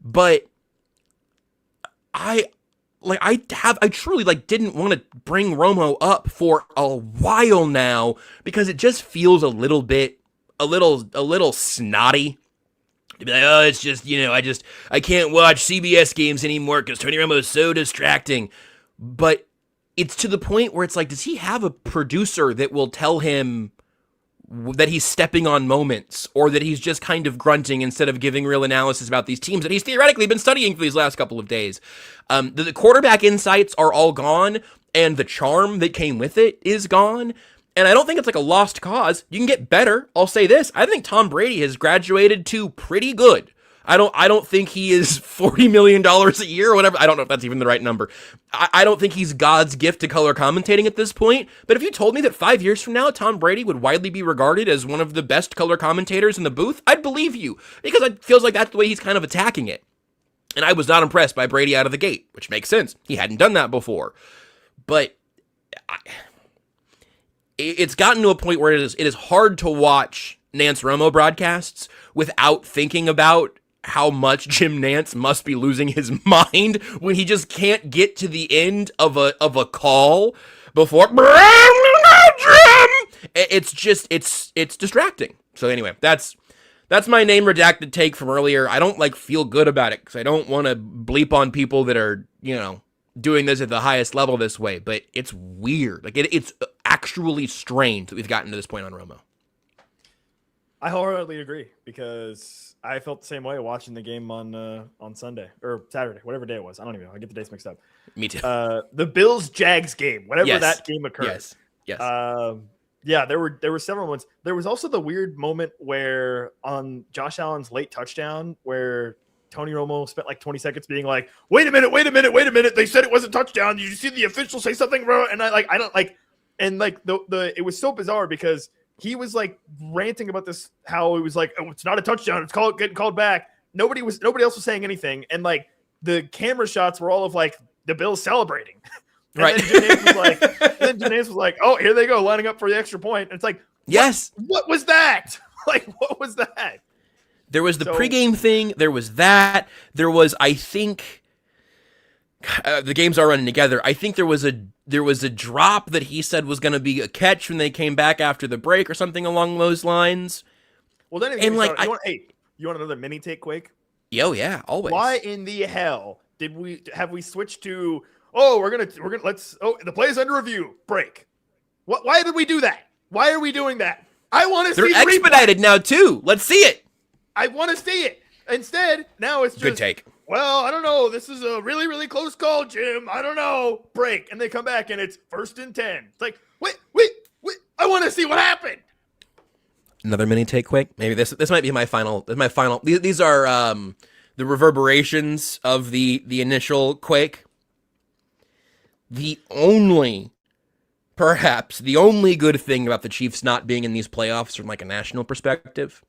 But I truly didn't want to bring Romo up for a while now, because it just feels a little snotty to be like, oh, it's just, I can't watch CBS games anymore because Tony Romo is so distracting. But it's to the point where it's like, does he have a producer that will tell him that he's stepping on moments, or that he's just kind of grunting instead of giving real analysis about these teams that he's theoretically been studying for these last couple of days? The quarterback insights are all gone, and the charm that came with it is gone. And I don't think it's like a lost cause. You can get better. I'll say this. I think Tom Brady has graduated to pretty good. I don't think he is $40 million a year or whatever. I don't know if that's even the right number. I don't think he's God's gift to color commentating at this point. But if you told me that 5 years from now, Tom Brady would widely be regarded as one of the best color commentators in the booth, I'd believe you, because it feels like that's the way he's kind of attacking it. And I was not impressed by Brady out of the gate, which makes sense. He hadn't done that before. But it's gotten to a point where it is hard to watch Nance Romo broadcasts without thinking about how much Jim Nance must be losing his mind when he just can't get to the end of a call before it's distracting. So anyway, that's my name redacted take from earlier. I don't feel good about it because I don't want to bleep on people that are, doing this at the highest level this way, but it's weird. It's actually strange that we've gotten to this point on Romo. I wholeheartedly agree because I felt the same way watching the game on Sunday or Saturday, whatever day it was. I don't even know. I get the dates mixed up. Me too. The Bills-Jags game, whenever that game occurred. Yes. Yeah, there were several ones. There was also the weird moment where on Josh Allen's late touchdown where Tony Romo spent 20 seconds being like, wait a minute. They said it wasn't a touchdown. Did you see the official say something, bro? And it was so bizarre because he was ranting about this, how it was oh, it's not a touchdown. It's getting called back. Nobody else was saying anything. And the camera shots were all of the Bills celebrating. And right. Then Jim Nance was like, oh, here they go, lining up for the extra point. And it's yes. What was that? What was that? There was the pregame thing. There was that. There was, I think, the games are running together. I think there was a drop that he said was going to be a catch when they came back after the break or something along those lines. Well, then you want another mini take, Quake? Yo, yeah, always. Why in the hell have we switched to? Oh, the play's under review. Break. Why did we do that? Why are we doing that? I want to see. They're expedited now too. Let's see it. I want to see it. Instead, now it's just good take. Well, I don't know. This is a really, really close call, Jim. I don't know. Break. And they come back and it's 1st and 10. It's wait. I want to see what happened. Another mini take, Quake. Maybe this might be my final. These are the reverberations of the initial Quake. Perhaps the only good thing about the Chiefs not being in these playoffs from a national perspective,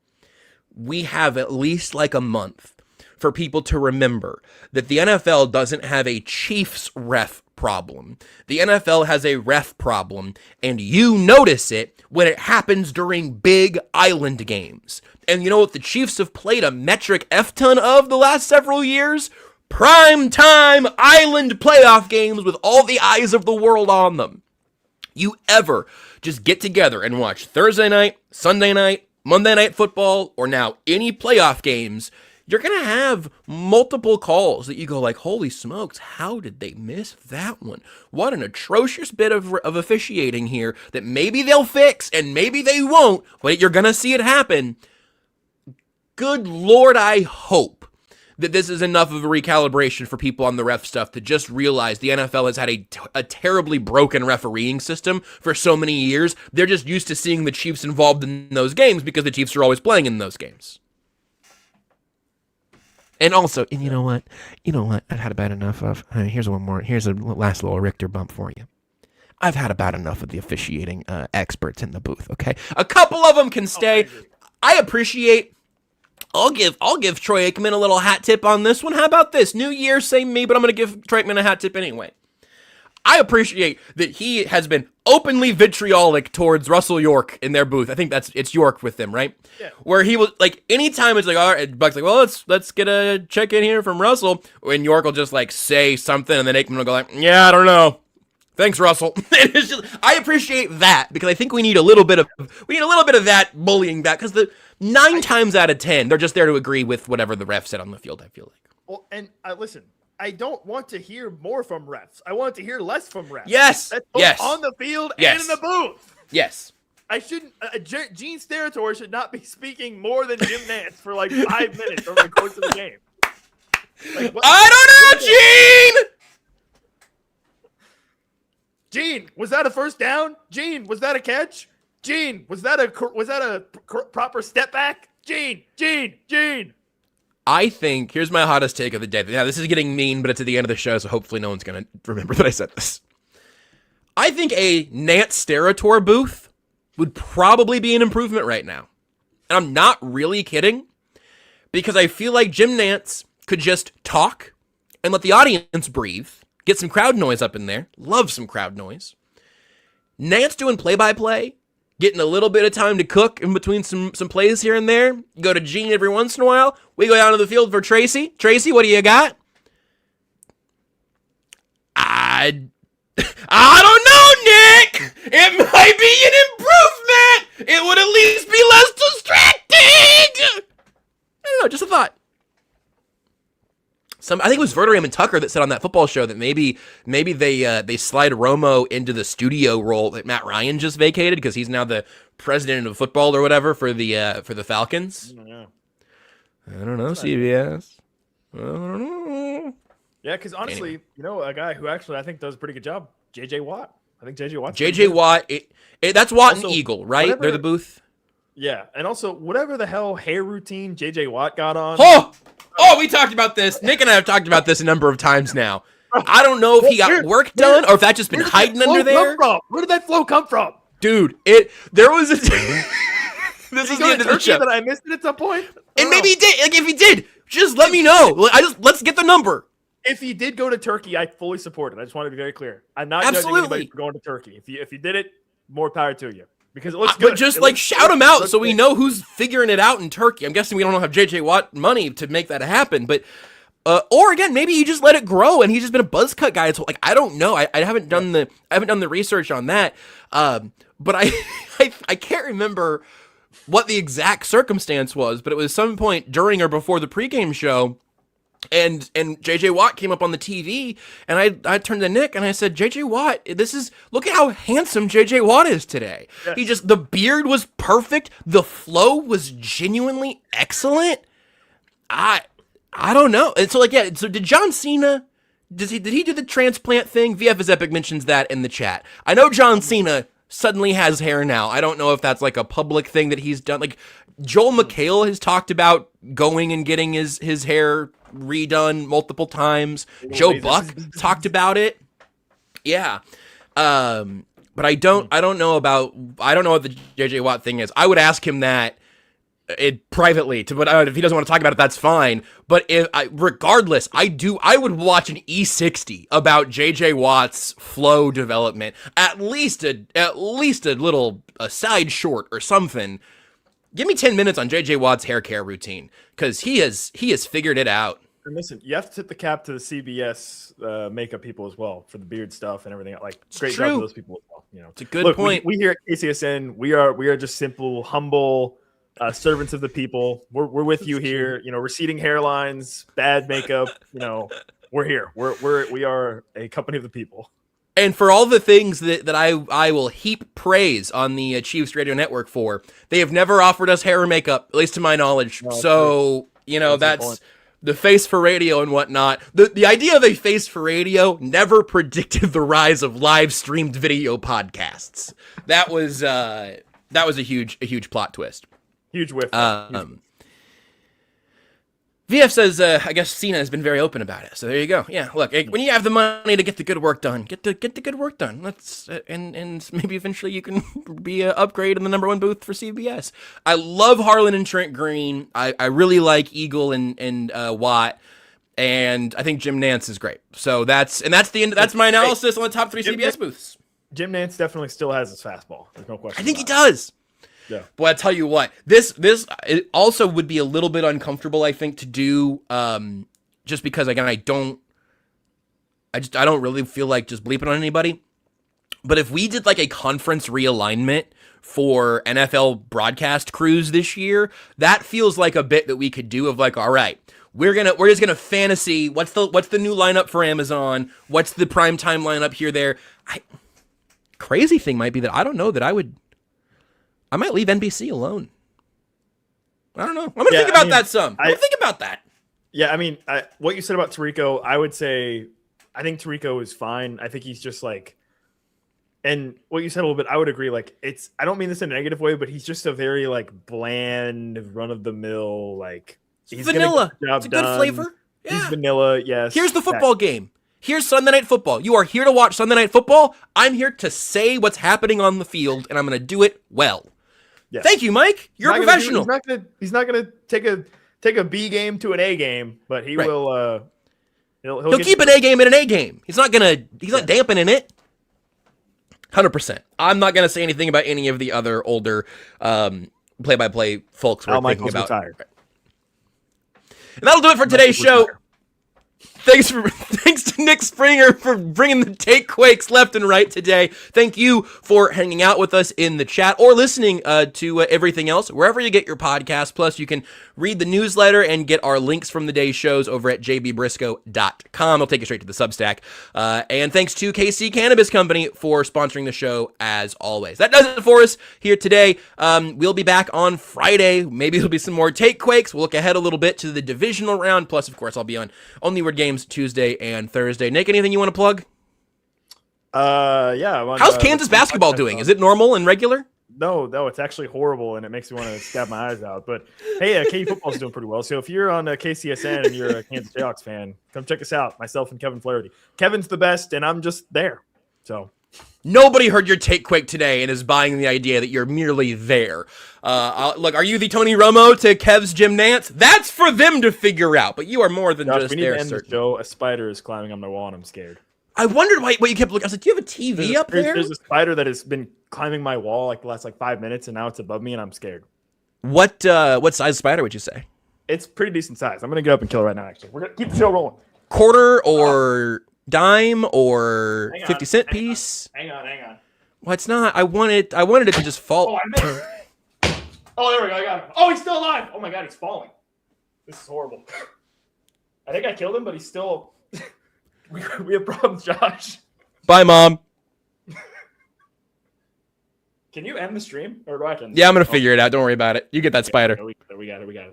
we have at least a month for people to remember that the NFL doesn't have a Chiefs ref problem. The NFL has a ref problem, and you notice it when it happens during big island games. And you know what the Chiefs have played a metric F-ton of the last several years? Prime time island playoff games with all the eyes of the world on them. You ever just get together and watch Thursday night, Sunday night, Monday Night Football, or now any playoff games, you're going to have multiple calls that you go holy smokes, how did they miss that one? What an atrocious bit of officiating here that maybe they'll fix and maybe they won't, but you're going to see it happen. Good Lord, I hope that this is enough of a recalibration for people on the ref stuff to just realize the NFL has had a terribly broken refereeing system for so many years. They're just used to seeing the Chiefs involved in those games because the Chiefs are always playing in those games. And also, and you know what? I've had about enough of. Here's one more. Here's a last little Richter bump for you. I've had about enough of the officiating experts in the booth. Okay, a couple of them can stay. I appreciate. I'll give Troy Aikman a little hat tip on this one. How about this? New year, same me, but I'm going to give Troy Aikman a hat tip anyway. I appreciate that he has been openly vitriolic towards Russell York in their booth. I think it's York with them, right? Yeah. Where he was anytime it's all right, Buck's well, let's get a check in here from Russell, and York will just say something, and then Aikman will go yeah, I don't know. Thanks, Russell. It's just, I appreciate that because I think we need a little bit of that bullying back because the 9 times out of 10 they're just there to agree with whatever the ref said on the field. I feel like. Well, and listen, I don't want to hear more from refs. I want to hear less from refs. Yes. That's both on the field and in the booth. Yes. I shouldn't. Gene Steratore should not be speaking more than Jim Nance for 5 minutes over the course of the game. I don't know, Gene. Gene, was that a first down? Gene, was that a catch? Gene, was that a proper step back? Gene. I think, here's my hottest take of the day. Now, this is getting mean, but it's at the end of the show, so hopefully no one's going to remember that I said this. I think a Nance Steratore booth would probably be an improvement right now. And I'm not really kidding, because I feel like Jim Nance could just talk and let the audience breathe, get some crowd noise up in there. Love some crowd noise. Nance doing play-by-play getting a little bit of time to cook in between some plays here and there. You go to Gene every once in a while. We go down to the field for Tracy. Tracy, what do you got? I don't know, Nick. It might be an improvement. It would at least be less distracting. I don't know, just a thought. I think it was Verderame and Tucker that said on that football show that maybe they slide Romo into the studio role that Matt Ryan just vacated because he's now the president of football or whatever for the Falcons. I don't know, CBS. I don't know. Yeah, because honestly, anyway. A guy who actually I think does a pretty good job, J.J. Watt. I think J.J. Watt. J.J. Watt, that's Watt also, and Eagle, right? They're the booth. Yeah, and also whatever the hell hair routine J.J. Watt got on. Oh, we talked about this. Nick and I have talked about this a number of times now. I don't know if he got work done or if that just been hiding under there. Where did that flow come from? Dude, there was a... This is the end of the show. That I missed it at some point? And maybe he did. Like, if he did, just let me know. Let's get the number. If he did go to Turkey, I fully support it. I just want to be very clear. I'm not judging anybody for going to Turkey. If you did it, more power to you. Because it looks good. But just shout him out so we know who's figuring it out in Turkey. I'm guessing we don't have J.J. Watt money to make that happen. But or again, maybe he just let it grow and he's just been a buzz cut guy. So I don't know. I haven't done the research on that. But I can't remember what the exact circumstance was. But it was some point during or before the pregame show. And J.J. Watt came up on the TV, and I turned to Nick, and I said, J.J. Watt, look at how handsome J.J. Watt is today. Yes. The beard was perfect. The flow was genuinely excellent. I don't know. And so, so did John Cena, did he do the transplant thing? VF is Epic mentions that in the chat. I know John Cena suddenly has hair now. I don't know if that's a public thing that he's done. Joel McHale has talked about going and getting his hair redone multiple times. Joe Buck talked about it. Yeah. But I don't know what the JJ Watt thing is. I would ask him that privately but if he doesn't want to talk about it, that's fine. But regardless, I would watch an E60 about JJ Watt's flow development. At least a little side short or something. Give me 10 minutes on JJ Watt's hair care routine because he has figured it out. And listen, you have to tip the cap to the CBS makeup people as well for the beard stuff and everything. Great job to those people as well. It's a good point. We here at KCSN, we are just simple, humble servants of the people. We're with you here. Receding hairlines, bad makeup. We're here. We are a company of the people. And for all the things that I will heap praise on the Chiefs Radio Network for, they have never offered us hair or makeup, at least to my knowledge. No, so, that's the face for radio and whatnot. The idea of a face for radio never predicted the rise of live streamed video podcasts. That was a huge plot twist. Huge whiff. VF says, I guess Cena has been very open about it. So there you go. Yeah, look, when you have the money to get the good work done, get the good work done. Let's and maybe eventually you can be an upgrade in the number one booth for CBS. I love Harlan and Trent Green. I really like Eagle and Watt, and I think Jim Nance is great. So that's the end. That's my analysis on the top three CBS booths. Jim Nance definitely still has his fastball. There's no question. I think he does. Yeah. Boy, I tell you what, this it also would be a little bit uncomfortable, I think, to do, just because again, I don't really feel like just bleeping on anybody. But if we did a conference realignment for NFL broadcast crews this year, that feels like a bit that we could do of all right, we're just gonna fantasy what's the new lineup for Amazon, what's the primetime lineup here there. Crazy thing might be that I don't know that I might leave NBC alone. I don't know. I'm going to think about that some. I'm going to think about that. Yeah, what you said about Tirico, I would say I think Tirico is fine. I think he's just and what you said a little bit, I would agree. I don't mean this in a negative way, but he's just a very bland, run-of-the-mill, he's vanilla. It's a good flavor. Yeah. He's vanilla, yes. Here's the football game. Here's Sunday Night Football. You are here to watch Sunday Night Football. I'm here to say what's happening on the field, and I'm going to do it well. Yes. Thank you, Mike. You're a professional. He's not gonna take a B game to an A game, but he will. He'll keep an A game in an A game. He's not dampening it. 100%. I'm not going to say anything about any of the other older play-by-play folks we're Al thinking Michaels about. retired. And that'll do it for today's show. Thanks to Nick Springer for bringing the take quakes left and right today. Thank you for hanging out with us in the chat or listening to everything else, wherever you get your podcast. Plus, you can read the newsletter and get our links from the day's shows over at jbbriscoe.com. They'll take you straight to the Substack. And thanks to KC Cannabis Company for sponsoring the show as always. That does it for us here today. We'll be back on Friday. Maybe there'll be some more take quakes. We'll look ahead a little bit to the divisional round. Plus, of course, I'll be on Only Word Games Tuesday and Thursday. Nick, anything you want to plug? Yeah. How's Kansas basketball doing? Is it normal and regular? No, it's actually horrible, and it makes me want to stab my eyes out. But hey, KU football's doing pretty well. So if you're on KCSN and you're a Kansas Jayhawks fan, come check us out. Myself and Kevin Flaherty. Kevin's the best, and I'm just there. So nobody heard your take quick today and is buying the idea that you're merely there. Look, are you the Tony Romo to Kev's Jim Nance? That's for them to figure out. But you are more than Josh, just we need there. to end the show. A spider is climbing on my wall, and I'm scared. I wondered what you kept looking. I was like, do you have a TV up there? There's a spider that has been climbing my wall like the last 5 minutes, and now it's above me, and I'm scared. What size spider would you say? It's pretty decent size. I'm gonna get up and kill it right now. Actually, we're gonna keep the show rolling. Quarter or dime or 50-cent piece? Hang on. Well, it's not. I wanted it to just fall. Oh, I missed. Oh, there we go. I got him. Oh, he's still alive. Oh my God, he's falling. This is horrible. I think I killed him, but he's still. we have problems, Josh. Bye, Mom. Can you end the stream, or do I have to? Yeah, I'm gonna figure it out. Don't worry about it. You get that spider. We got it.